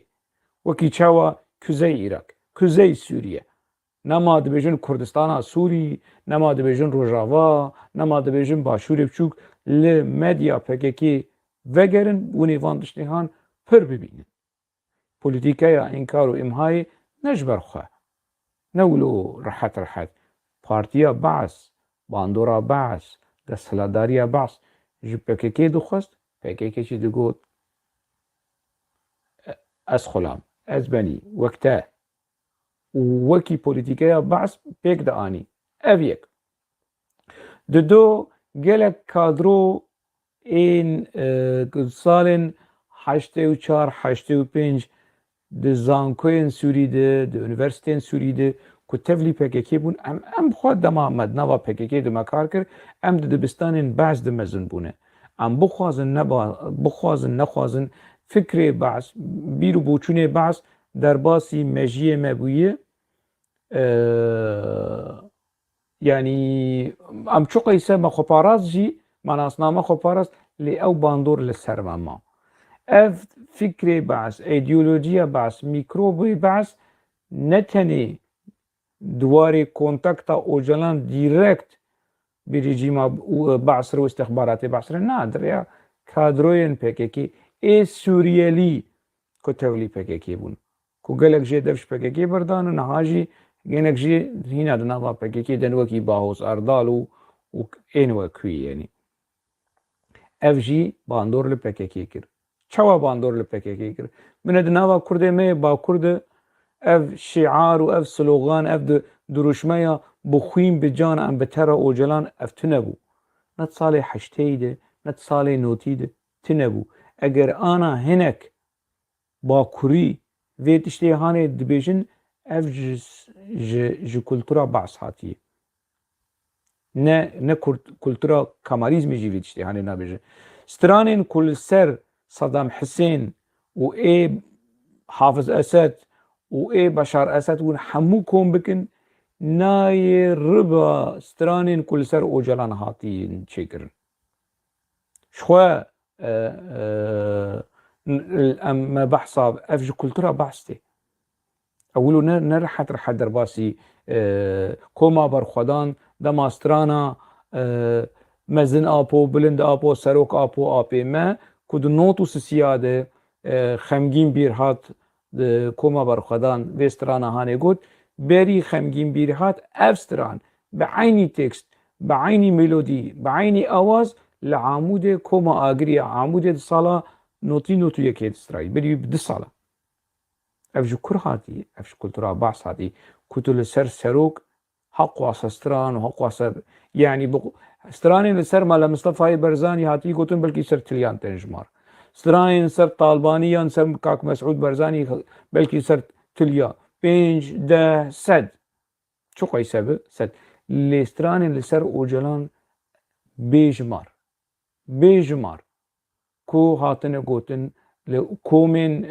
Wekî çawa Kuzey Îrak, Kuzey Sûriye. Nema dibêjin Kurdistana Sûrî, nema dibêjin Rojava, nema dibêjin Başûrê Biçûk. Li medya PKK vegerin û nêvan tiştêhan pir bibînin. Polîtîkeya inkar û imhayê ne ji ber xwe, ne wilo rehet. Partiya Beas, bandora Beas, desthilatdariya Beas ji PKK dixwest, PKK jî digot ez xulam, ez benî, wek te. û wekî polîtîkeya Beas pêk dianî. Ev yek. Di do gelek kadro ên salên 84-85 di zankoyên Sûrî de, di üniversiteyên Sûrî de ku tevlî PKK bûn, em xwe dema mednava PKK di me kar kir, em di dibistanên Beas de mezin bûne. Em bixwazin nexwazin fikrê Beas, bîr û boçûnê Beas derbasî mejiyê me bûye. Yani em çi qeyse me xweparast jî, manasname xweparast, lê ew bandor li ser me ma. Ev fikrê Beas, îdeolojiya Beas, mîkrobê Beas ne tenê dwarê kontakta ocalan dîrekt bi rejîma Beas re û istixbaratê Beas re na, direya kadroyên PKK ê Sûriyelî ku tevlî PKK bûn. Ku gelek jê dev ji PKK berdan û niha jî genek jî hîna di nava PKK den wekî Bahos Erdal û ên wekî yenî. ev jî bandor li PKK kir. Çawa bandor li PKK kir? Min di nava Kurdê me Bakur de ev şiar û ev slogan, ev duruşmeya bixwîn bi can em bi tera Ocalan ev tunebû. Net salê heşteyî de, net salê notî de tunebû. Eger ana hinek Bakurî vê tiştê hanê dibêjin ev ji kultura Baş hatiye. Ne kultura Kemalîzmê jî vê tiştê hanê nabêje. Stranên ku li ser Saddam Hüseyin û ê Hafız Esed û ê Beşar Esed hûn hemû kom bikin nayê riba stranên ku li ser Ocalan hatiyên çêkirin. Ji xwe em me behsa ev ji kultura Baş tê. Ewilo ne rehet derbasî koma berxwedan dema strana mezin apo, bilind apo, serok apo apê me ku di not û sisiya de xemgîn bîr hat koma berxwedan vê strana hanê got berî xemgîn bîr hat ev stran bi eynî tekst, bi eynî melodî, bi eynî awaz li Amûdê koma agirî Amûdê di sala notî û yekê strayî berî 2 sala. Ev ji kur hatî, ev ji kultura Baş hatî ku tu li ser serok heq wasa stran û heq wasa yanî stranên li ser Mala Mustefayê Berzanî hatî gotin belkî ser tiliyan tên jimar. Stranên ser Talbanî yan ser Kak Mesûd Berzanî belkî ser tiliya 5, 10, 100 çi qeyse sed. Lê stranên li ser Ocalan bêjimar. Bêjimar ku hatine gotin li komên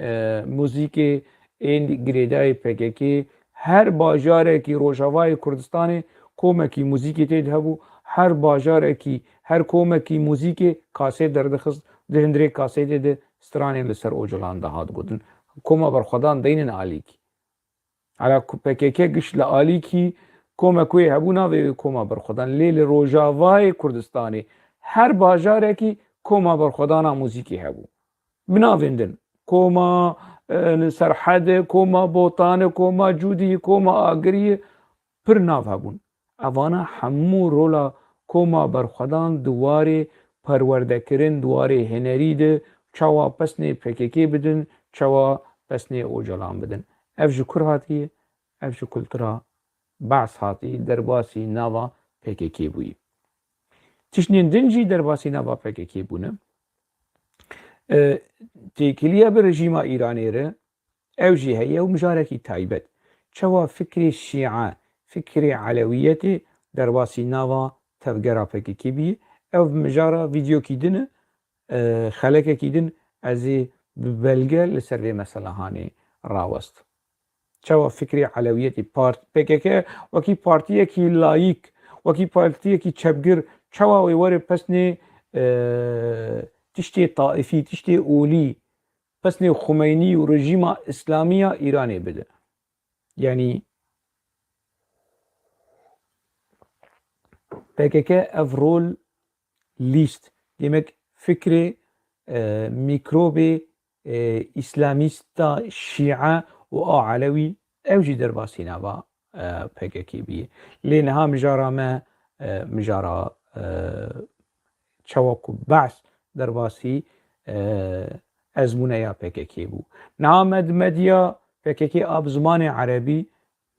muzîkê ên girêdayê PKK her bajarekî Rojavayê Kurdistanê komekî muzîkê tê de hebû her bajarekî her komekî muzîkê kasê derdixist di hindirê kasêtê de stranên li ser Ocalan de hat gotin. Koma berxwedan deynin alîkî. Hala PKK giş li alîkî komek wê hebû navê koma berxwedan lê li Rojavayê Kurdistanê her bajarekî koma berxwedana muzîkê hebû. Bi navên din koma Serhedê, koma Botanê, koma Cûdî, koma Agiriyê pir nav hebûn. Evana hemû rola koma berxwedan di warê perwerdekirin, di warê hunerî de çawa pesnê PKK bidin, çawa pesnê Ocalan bidin. Ev ji kur hatiye? Ev ji kultura Baş hatî derbasî nava PKK bûyî. Tiştên din jî derbasî nava PKK bûne. Têkiliya bi rejîma Îranê re ew jî heye û mijarekî taybet. Çawa fikrê Şîa, fikrê Elewiyetê derbasî nava tevgera PKK bî. Ev mijara vîdyokî din e xelekekî din ez ê bi belge li ser vê mesela hanê rawest. Çawa fikrê Elewiyetê PKK wekî partiyekî layîk, wekî partiyekî çepgir çawa wê were pesnê tiştê taîfî, tiştê olî, pesnê Xumeynî û rejîma İslamî ya Îranê bide. Yani PKK ev rol lîst demek fikrê mîkrobê İslamîsta Şîa û a Elewî ew jî derbasî nava PKK bîye. Lê niha mijara me mijara çawa ku Baş derbasî ezmûneya PKK bû. Niha me di medya PKK a bi zimanê Erebî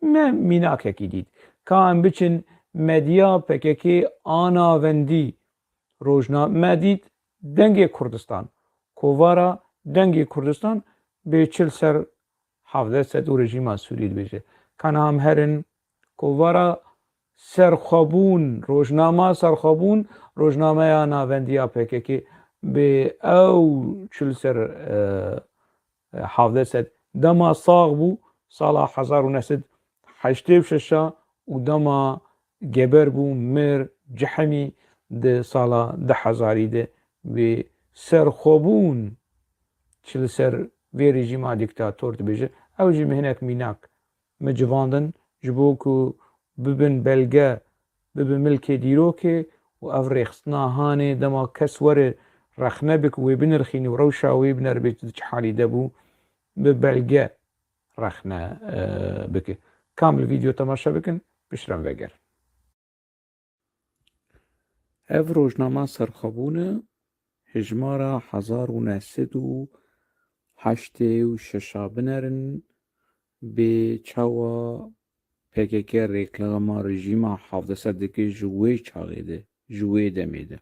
me mînakekî dît. Ka em biçin medya PKK a navendî me dît dengê Kurdistan. Kovara dengê Kurdistan bêçil ser Hafız Esed û rejîma Sûrî dibêje. Ka niha em herin kovara serxwebûn, rojnama serxwebûn, rojnameya navendiya PKK bê ew çil ser Hafız Esed dema sax bû sala 1986 û dema geber bû mir cihemî di sala 2000 de bê serxwebûn çil ser vê rejîma dîktator dibêje ew jî hinek mînak me civandin ji bo ku bibin belge bibin milkê dîrokê û ev rêxistina hanê dema kes were rexne bik wê binirxîne û rewşa wê bineribê çi halî de bû bi belge rexne bike. Kamil vîdyo temaşa bikin piştran veger. Ev rojnama serxwebûn e هجمارا 1986 بنرن به چاوا PKK رێکلاما ڕژیما 17 ژوێ چاغێدە ژوێ دەمێدە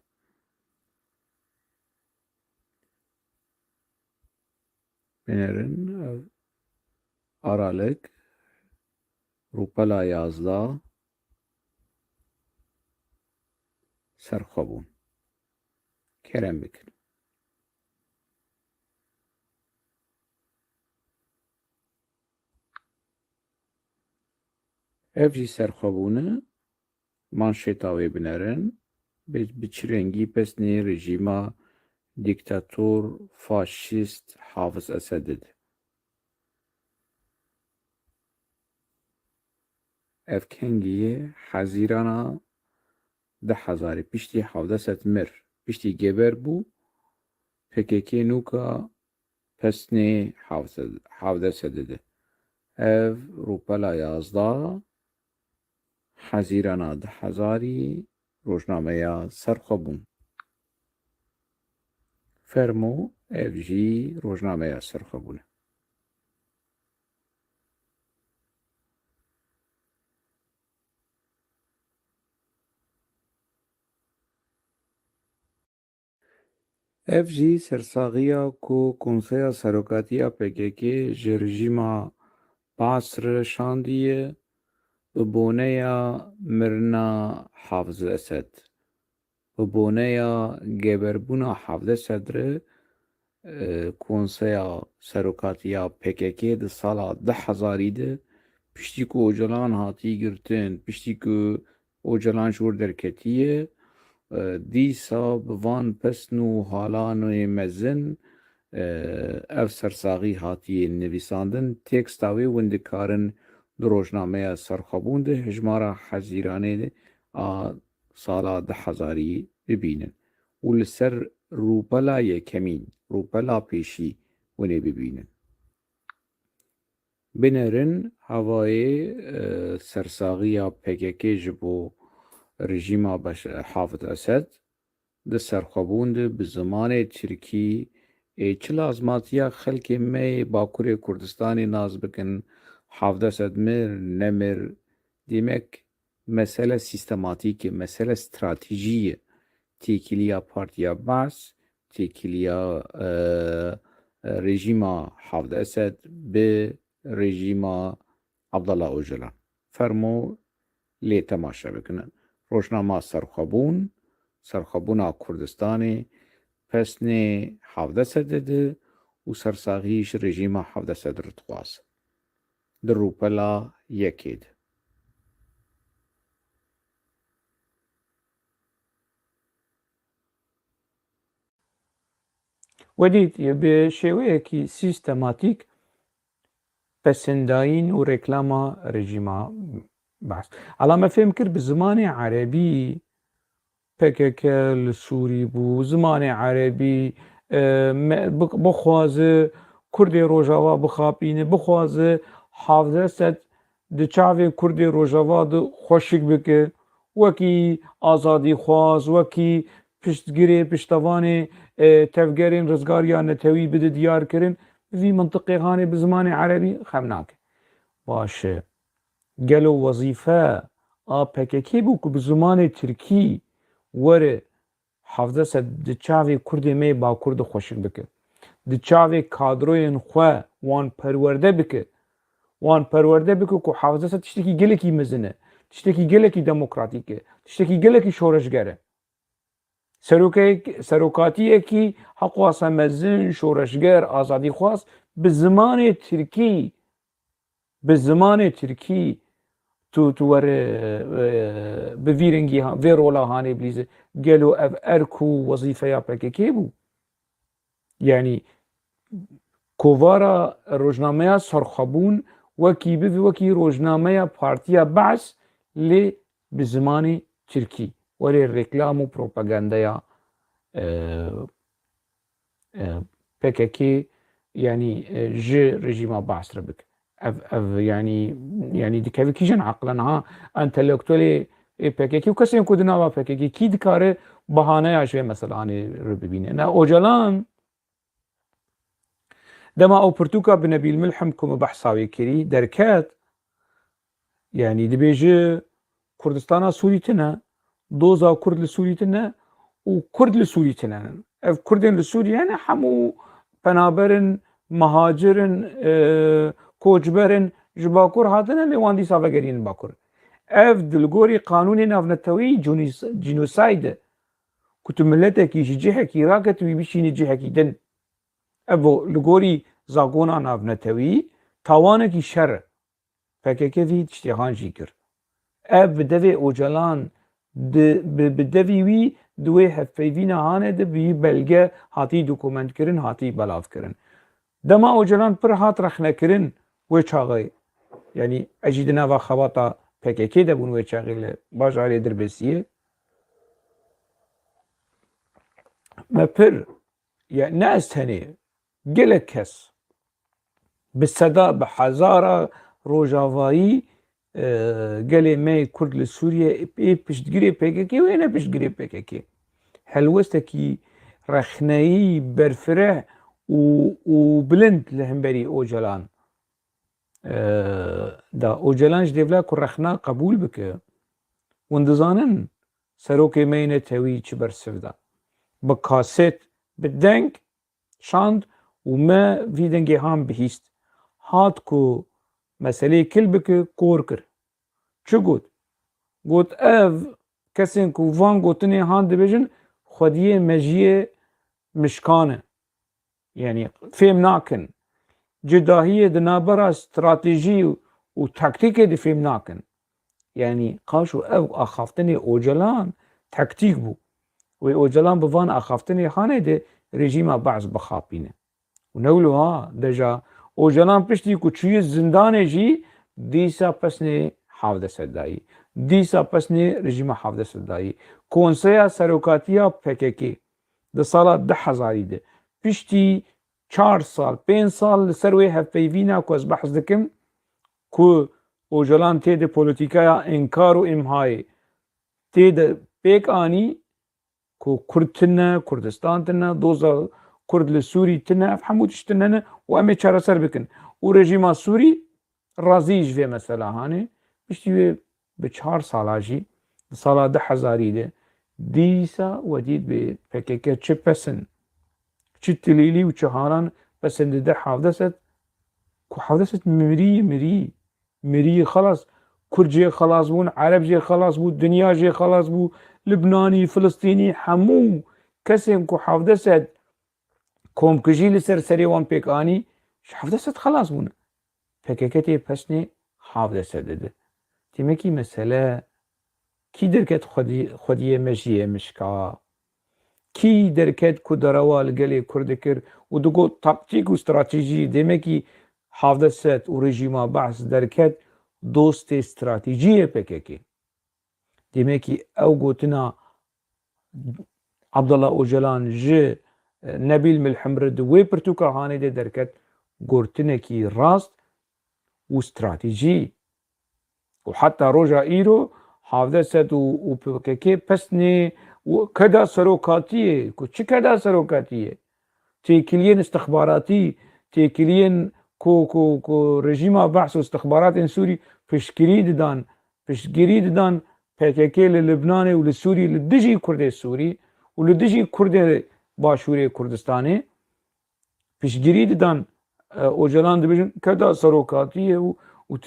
بنرن Aralık Rupela 11 serxwebûn kerem bikin. Ev jî serxwebûne manşêta wê binerin bi çi rengî pesnê rejîma dîktatûr faşîst Hafiz Esedê de. Ev kengiyê hezîrana 10,000 piştî 17 mir piştî geber bû PKK nûka pesnê Hafiz Esedê de. Ev Rûpela 11 hezîrana 10,000 rojnameya serxwebûn. Fermo ev jî rojnameya serxwebûn e. Ev jî sersaxiya ku Konseya Serokatiya PKK ji rejîma Basr şandiye bi boneya mirina Hafiz Esed. Bi boneya geberbûna Hafiz Esed re Konseya Serokatiya PKK di sala 10,000 de piştî ku Ocalan hatî girtin, piştî ku Ocalan ji wir derketiye dîsa bi van pesn û halanê mezin ev sersaxî hatiye nivîsandin teksta wê hûn dikarin di rojnameya serxwebûn de hejmara hezîranê a sala 10,000 bibînin û li ser rûpela yekemîn rûpela pêşî hûn ê bibînin. Binerin hevayê sersaxiya PKK ji bo rejîma Hafiz Esed di serxwebûn de bi zimanê Tirkî çi lazmatiya xelkê me Bakurê Kurdistanê naz bikin Hafiz Esed mir nemir demek mesele sîstematîk e, mesele stratejî ye. Têkiliya Partiya Baş, têkiliya rejîma Hafiz Esed bi rejîma Abdullah Öcalan. Fermo lê temaşe bikinin. Rojnama serxwebûn, serxwebûna Kurdistanê pesnê Hafiz Esedê de û sersaxî ji rejîma Hafiz Esed re dixwaze. Di rûpela yekê de. Wedî bi şêweyekî sîstematîk pesendayîn û rêklama rejîma Baş. Ela me fêm kir bi zimanê erebî PKK li Sûrî bû, zimanê erebî bixwaze Kurdê Rojava bixapîne, bixwaze Hafiz Esed di çavê Kurdê Rojava de xweşik bike, wekî azadîxwaz, wekî piştgirê piştevanê tevgerên rizgariya Netewî bide diyarkirin, vî mintiqê hanê bi zimanê erebî xem nake. Baş e. Gelo wezîfe a PKK bû ku bi zimanê Tirkî were Hafiz Esed di çavê Kurdê me Bakur de xweşik bike. Di çavê kadroyên xwe wan perwerde bike. Wan perwerde bike ku Hafiz Esed tiştekî gelekî mezin e, tiştekî gelekî demokratîk e, tiştekî gelekî şoreşger e. Serokatiyekî heqwasa mezin, şoreşger, azadîxwaz bi zimanê Tirkî tu were bi vî rengî vê rola hanê bilîze gelo ev erk û wezîfeya PKK bû. Yani kovara rojnameya serxwebûn wekî bibe wekî rojnameya Partiya Baş lê bi zimanê Tirkî were rêklam û propagandeya PKK yani ji rejîma Baş re bike. Ev yani dikeve kîjan eqlen ha entelektûlê PKK و کسی کو دناوا PKK کی دکاره بهانه اش مثلا رو ببینه نه اوجلان دما او پرتوکا بنبیل ملحم کوم بحثاوی کری درکات يعني دبيجي كردستان سوري تنا دوزا كرد لسوري تنا وكرد لسوري تنا اف كردين لسوري يعني حمو بنابرن مهاجرن كوجبرن جباكور هاتنا لواندي سافاگرين باكور اف دلغوري قانوني نافنتوي جينوسايد كنت ملتك يجيحكي راكت ويبشيني جيحكي دن ابو لغوري زاغونا نافنتوي تاوانكي شر PKK وی تشتیخان جی کرد. بدوی اوجلان بدوی وی دوی هفیوین هانه ده بی بلگه هاتی دوکومنت کرن هاتی بلاف کرن. دما اوجلان پر هات رخنه کرن و چاقی. یعنی اجیدنا و خواتا PKK ده بون و چاقی باجاری در بسیه. مپر يعني ناس هني قلت كس بالصدا بحزارة روجافاي قالي ماي كرد لسوريا ايه بشتقري PKK وانا بشتقري PKK حلوستكي رخناي برفره وبلند لهمبري اوجلان دا اوجلان جديبلا كو رخنا قبول بك وندزانن سروكي ماينة تاوي چبر سفدا بكاسيت بالدنك شاند وما في دنجي هام بهيست هات كو مسألة كل بك كوركر شو قلت اف كسين كو فان قلتني هان دبيجن خديه مجيه مشكانه يعني فهم ناكن جداهية دنابرا استراتيجي وتكتيكي دي فهم ناكن يعني قاشو اف اخافتني اوجلان تكتيك بو واوجلان بفان اخافتني خانه دي رژیم بعض بخاپینه و نولو ها دجا اوجلان پشتی کو چوی زندانه جی دیسا پسنه حافظه صدایی دیسا پسنه رژیم حافظه صدایی کونسیا سروکاتیا PKK ده سالا 10,000 ده پشتی 4 سال 5 سال سروی هفیوینا کو از بحث دکم کو اوجلان تید پولیتیکایا انکار و امهای تید پیک آنی كو كردتنا كردستان تنا دوزا كرد لسوري تنا فحمود اشتنا وامي چارا سر بكن ورژيما سوري رازيج في مثلا هاني بشتي بچهار سالاجي سالا 10,000 ده ديسا وديد ب PKK چه پسن چه تليلي و چهاران پسند ده حافظت كو حافظت مري خلاص كرد جي خلاص بون عرب جي خلاص بو دنيا جي خلاص بو لبناني فلسطيني حمو كسم كو حافظت كوم كجي لسر سريوان بيكاني حافظت خلاص بون PKK تي پسني حافظت ده تيمكي مسألة كي دركت خودية مجيه مشكا كي دركت كو دروال قلي كردكر ودقو تكتيك واستراتيجي ديمكي حافظت ورژيما بعث دركت دوست استراتيجية PKK ديمكي او قوتنا عبد الله اوجلان جي نبيل ملحمرد وي برتوكا هاني دي دركت قرتنكي راست واستراتيجي وحتى روجا ايرو حافظت و PKK پسني وكدا سروكاتيه كو چه كدا سروكاتيه تيكلين استخباراتي تيكلين كو رژيما بحث واستخبارات سوري پشگیری ددان PKK للبناني وللسوري لدجي كرد السوري ولدجي كرد باشوري كردستاني پشگیری ددان اوجلان دبيجن كدا سروكاتيه و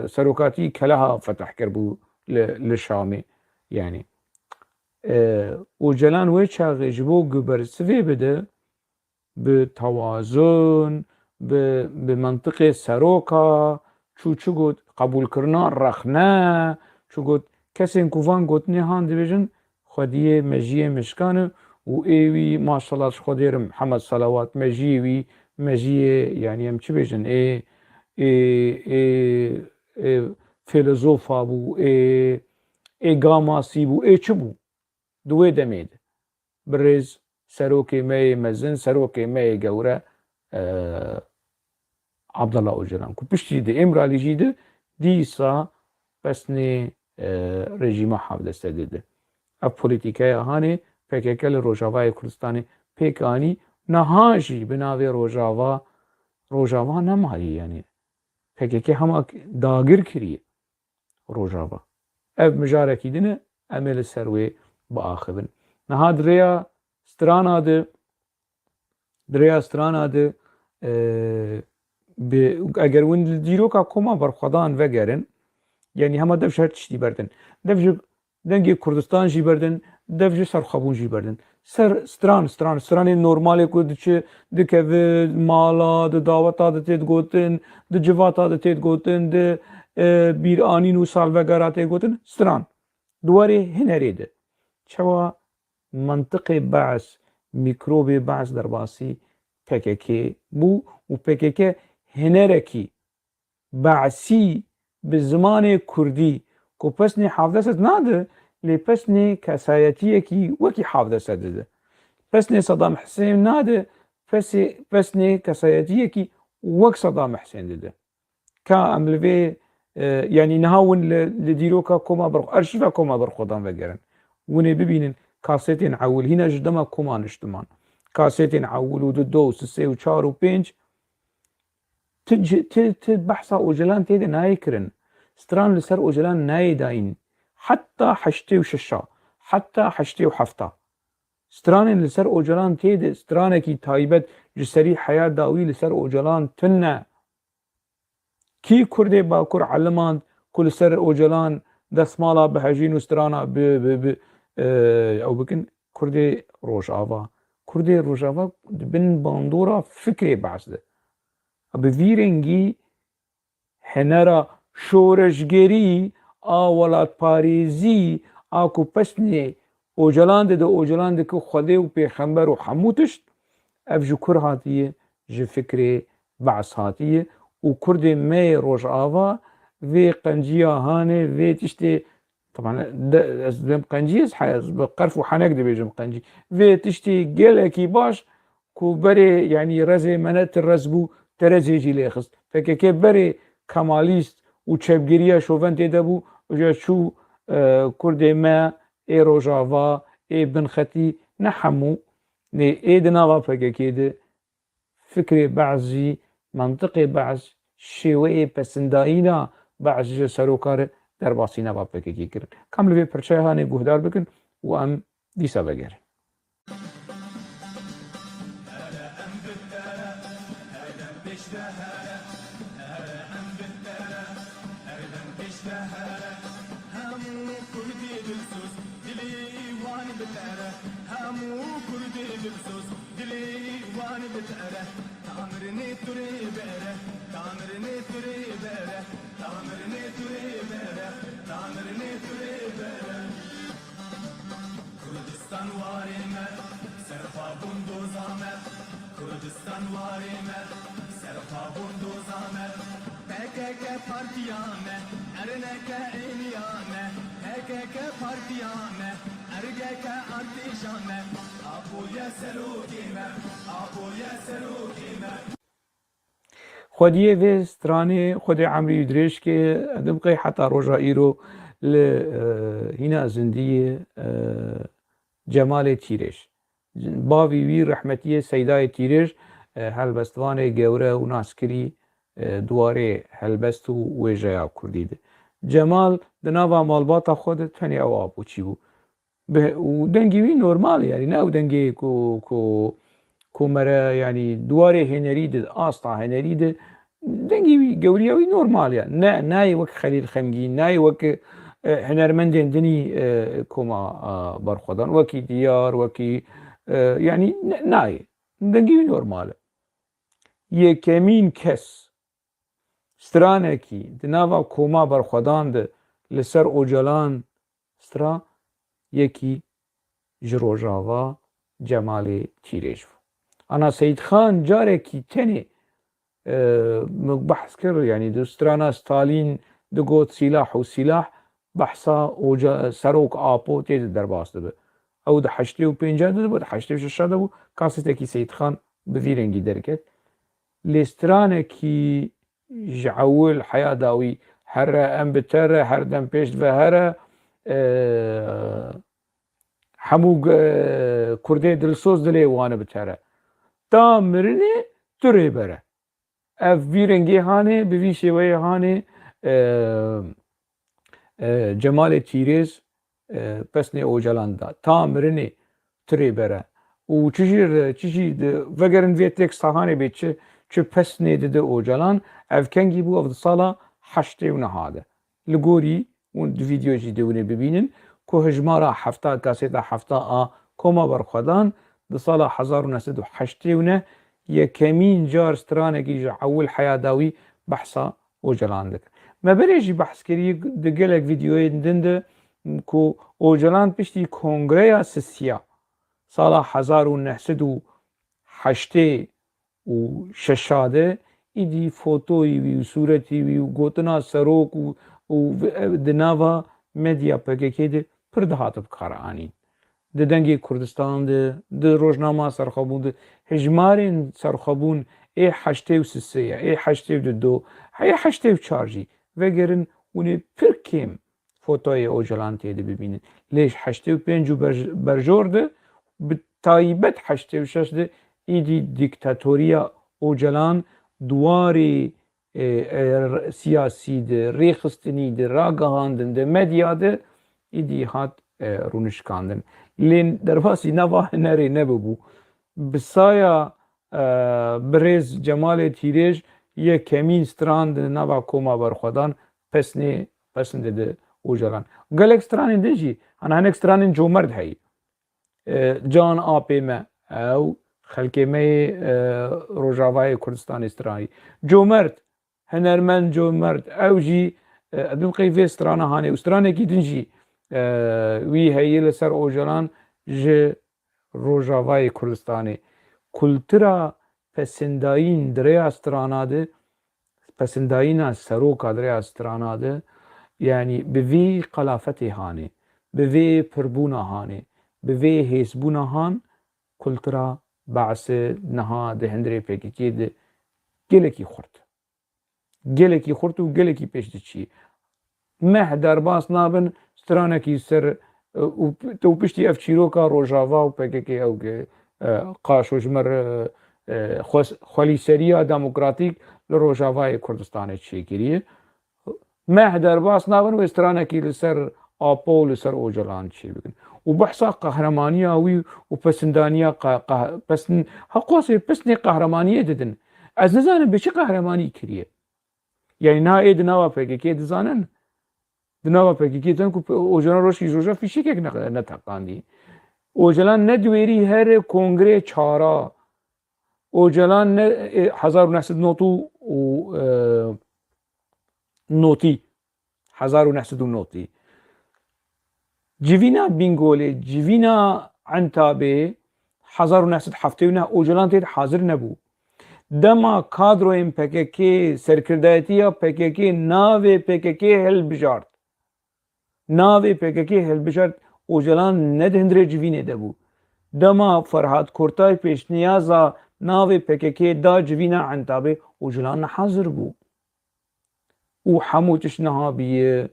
سروكاتي كلها فتح كربو للشامي يعني اوجلان ويچاغي جبو گبر سوي بده بتوازن بمنطقه سروكا چو گوت قبول کرنا رخنه چو گوت کسی کوفان گوتنی هان دیویژن خودیه مجیه مشکانه و ایوی ماشالله خودیر محمد صلوات مجیوی مجیه يعني هم چی بیژن فیلسوفا بو گاماسی بو چه بو دوی دمید برز سروکی می مزن سروکی می گوره عبد الله اوجلان كو بشتي دي امرالي جيده ديسا بسني رژیما حافظ داده اف پولیتیکای هانه پککل روجاوای کردستان پیکانی نهاجی بناوی روجاوا نمایی یعنی پککی هم داگر کریه روجاوا اف مجارکی دینه امل سروی با آخبن نها دریا ستران آده اگر ون دیروکا کما برخوادان وگرن یعنی همه دفش هر تشتی بردن دفش دنگی کردستان جی بردن دفش سرخابون جی بردن ستران نورمالی کد چه دکه مالا د دعوتا د تید گوتن د جواتا د تید گوتن د بیرانی نو سالوگرات گوتن ستران دواره هنریده چوا منطق بعث میکروب بعث در باسی PKK بو و PKK هنرکی بعثی به زمان کردی کو پسنی حافظت ناده لی پسنی کسایتیه کی وکی حافظت ده پسنی صدام حسین ناده پسنی کسایتیه کی وک صدام حسین ده که عملوی یعنی نهاون لدیروکا کما ارشیفا کما برخودان وگرن ونه ببینن کاسیتین عول هینا جدما کما نشتمان کاسیتین عول و دو و سه و چار و پنج تد بحثا اوجلان تيد نايكرن ستران لسر اوجلان نايداين حتى حشتي وششا حتى حشتي وحفتا ستران لسر اوجلان تيد سترانكي تايبت جسري حياة داوي لسر اوجلان تنة كي كردي باكر علمان كل سر اوجلان دسمالا بهجين وسترانا او بكن كردي روجاوا بن باندورا فكري بعض ده بویرنگی هنرا شورشگری ولات پاریزی آکو پسنی اوجلان ده که خوده و پیغمبر و حموتشت اف جو کر هاتیه جو فکر بعث هاتیه و کرد می روش آوا وی قنجیه هانه وی تشتی طبعا دم قنجیه بقرف و حنک ده بیجم قنجی وی تشتی گلکی باش کو بری یعنی رزه منت رزبو ترزیجی لیخست فکر که بری کمالیست و چپگیریه شوون تیده بو و شو کرده ما ای روژاوا ای بنخطی نحمو ای دناوا فکر که ده فکر بعضی منطق بعض شیوه پسندائینا بعضی سروکار در باسینا با فکر که کرن کامل به پرچه هانه گهدار بکن و ام دیسا بگرن Kurdistan varime, serfabun dozame, PKK partiyane, erneke eliyane, PKK partiyane, ergeke artişane, abuya serukime. خودیه و سترانه خود عمری درش که دبقی حتی روژا ایرو هنا زندی جمال تیرش باوی وی رحمتی سیدای تیرش هلبستوان گوره و ناسکری دواره هلبست و ویجایا کردیده جمال دناوا مالباتا خود تنی او آبو چی بو و دنگی وی نورمال یعنی نه دنگی کو مره یعنی دواره هنریده آستا هنریده دنگی وی گوریه وی نورمال یعنی نه وک خلیل خمگی نه وک هنرمندین دنی کما برخودان وکی دیار وکی یعنی نه دنگی وی نورماله یکمین کس سترانه کی دناوا کما برخودان ده لسر اوجلان سترا یکی جروجاوا جمال تیرش انا سید خان جاره کی تنی بحث کرد یعنی دوسترانا ستالین دگوت سلاح و سلاح بحثا سروک آپو تید در باست ده او ده 85 ده بود 86 ده بود کاسته کی سید خان بویرنگی درکت لسترانه کی جعول حیا داوی here em bitere her dem pêş ve here hemû Kurdê dilsoz dilê wan bitere. Ta mirinê tu rêbere. Ev vî rengê hanê, bi vî şêweyê hanê Cemalê Tîrêz pesnê Ocalan da. Ta mirinê tu rêbere. û çi jî vegerin vê têk sahanê bê çi pesnê dide Ocalan, ev kengî bû, ev di sala heştê û nehê de. Li gorî û di vîdeo jî dewînê bibînin ku hejmara hefta kasêta hefta a Koma Berxwedan di sala 1980 yekemîn car stranekî ji hewil heya dawî behsa Ocalan dikir. Me berê jî behs kiriye di gelek vîdeoyên din de ku Ocalan piştî Kongreya Sisiya sala 1980 û şeşa de îdî fotoyî wî û sûretî wî û gotina serok û di nava medya PKK de pir dihat bikare anîn. Di dengê Kurdistan de, di rojnama serxwebûn de hejmarên serxwebûn ê heştê û sisê, ê heştê û du, ê heştê û çar jî vegerin hûn ê pir kêm fotoyê Ocalan tê de bibînin. Lê ji heştê û pênc û berjor de bi taybet heştê û şeş de îdî dîktatoriya Ocalan duwarê siyasî de, rêxistinî de, ragihandin de, medya de îdî hat rûnişkandin. Lê derbasî nava hunerê nebibû. Bi saya birêz Cemalê Tîrêj yekemîn stran di nava Koma Berxwedan pesnê pesn dide Ocalan. Gelek stranên din jî hinek stranên comerd heye. Can apê me ew xelkê me yê Rojavayê Kurdistanê stranî. Comerd, hunermend comerd ew jî edim qey vê strana hanê û stranekî din jî wî heye li ser Ocalan ji Rojavayê Kurdistanê. Kultura pesendayîn direya strana de, pesendayîna seroka direya strana de yani bi vê qelafetê hanê, bi vê pirbûna hanê, bi vê hêsbûna han kultura Baesê niha di hundirê PKK de gelekî xurt. Gelekî xurt û gelekî pêş diçî. Meh derbas nabin stranekî ser û piştî ev çîroka Rojava û PKK ew qaşo ji me re xwelîseriya demokratîk li Rojavayê Kurdistanê çêkiriye. Meh derbas nabin wê stranekî li ser Apo û li ser Ocalan çê bikin. û behsa qehremanîya wî û pesindaniya heqasê pesnê qehremaniyê didin. Ez nizanim bi çi qehremanî kiriye. Yani niha ê di nava PKK dizanin. Di nava PKK din ku Ocalan roşkî roja fîşekek neteqandî. Ocalan ne dwêrî here kongrê çara. Ocalan ne 1990 û notî 1990 civîna Bingolê, civîna Entabê 1979 Ocalan tê de hazir nebû. Dema kadroyên PKK, serkirdayetiya PKK navê PKK hilbijart. Navê PKK hilbijart Ocalan ne di hundirê civînê de bû. Dema Ferhat Kortay pêşniyaza navê PKK da civîna Entabê Ocalan nehazir bû. û hemû tiş niha bîye.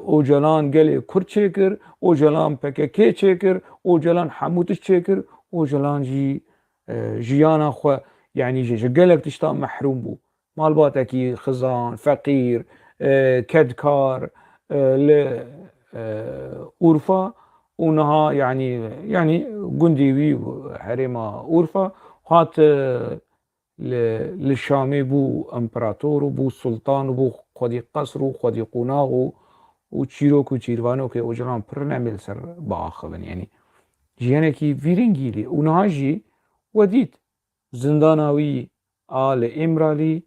Ocalan gelê Kurd çêkir, Ocalan PKK çêkir, Ocalan hemû tiş çêkir, Ocalan jî jiyana xwe yani ji gelek tiştan mehrûm bû. Malbatekî xizan, feqîr, kedkar li Urfa û niha yani gundê wî herêma Urfa hat li Şamê bû imperator û bû sultan û bû xwedî qesr û xwedî qonax û çîrok û çîrvanokê Ocalan pir nemê li ser biaxivin. Yani jiyanekî vî rengî lê û niha jî we dît zindana wî a li Êmralî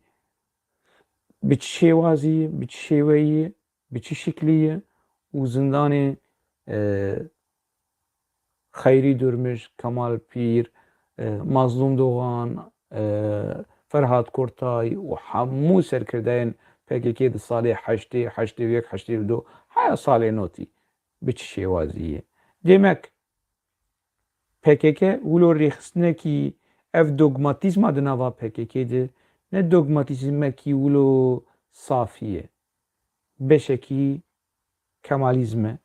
bi çi şêwazî, bi çi şêweyî, bi çi şiklî û zindanê Xeyrî Durmuş, Kemal Pîr, Mazlûm Doğan, Ferhat Kortay û hemû serkirdeyên PKK di salê heştê, heştê û yek, heştê û du heya salê notî bi çi şêwazî ye. Demek PKK wilo rêxistinekî ev dogmatîzma di nava PKK de ne dogmatîzmekî wilo safî ye. Yani PKK ji gelek tiştan mehrum bû. Malbatekî xizan, feqîr, kedkar li Îmralî beşekî Kemalizme,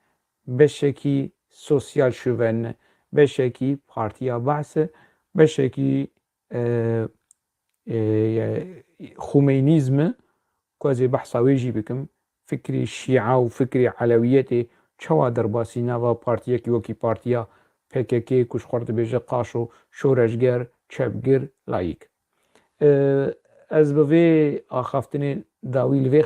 beşekî sosyal şövenine, beşekî partiya Bahse, beşekî Xumeyniizme ku ez ê behsa wê jî bikim, fikrê Şîa û fikrê Elewiyetê çawa derbasî nava partiyekî wekî partiya PKK ku ji xwe re dibêje qaşo, şoreşger, çepgir, layîk. Ez bi vê axaftinê dawî li vê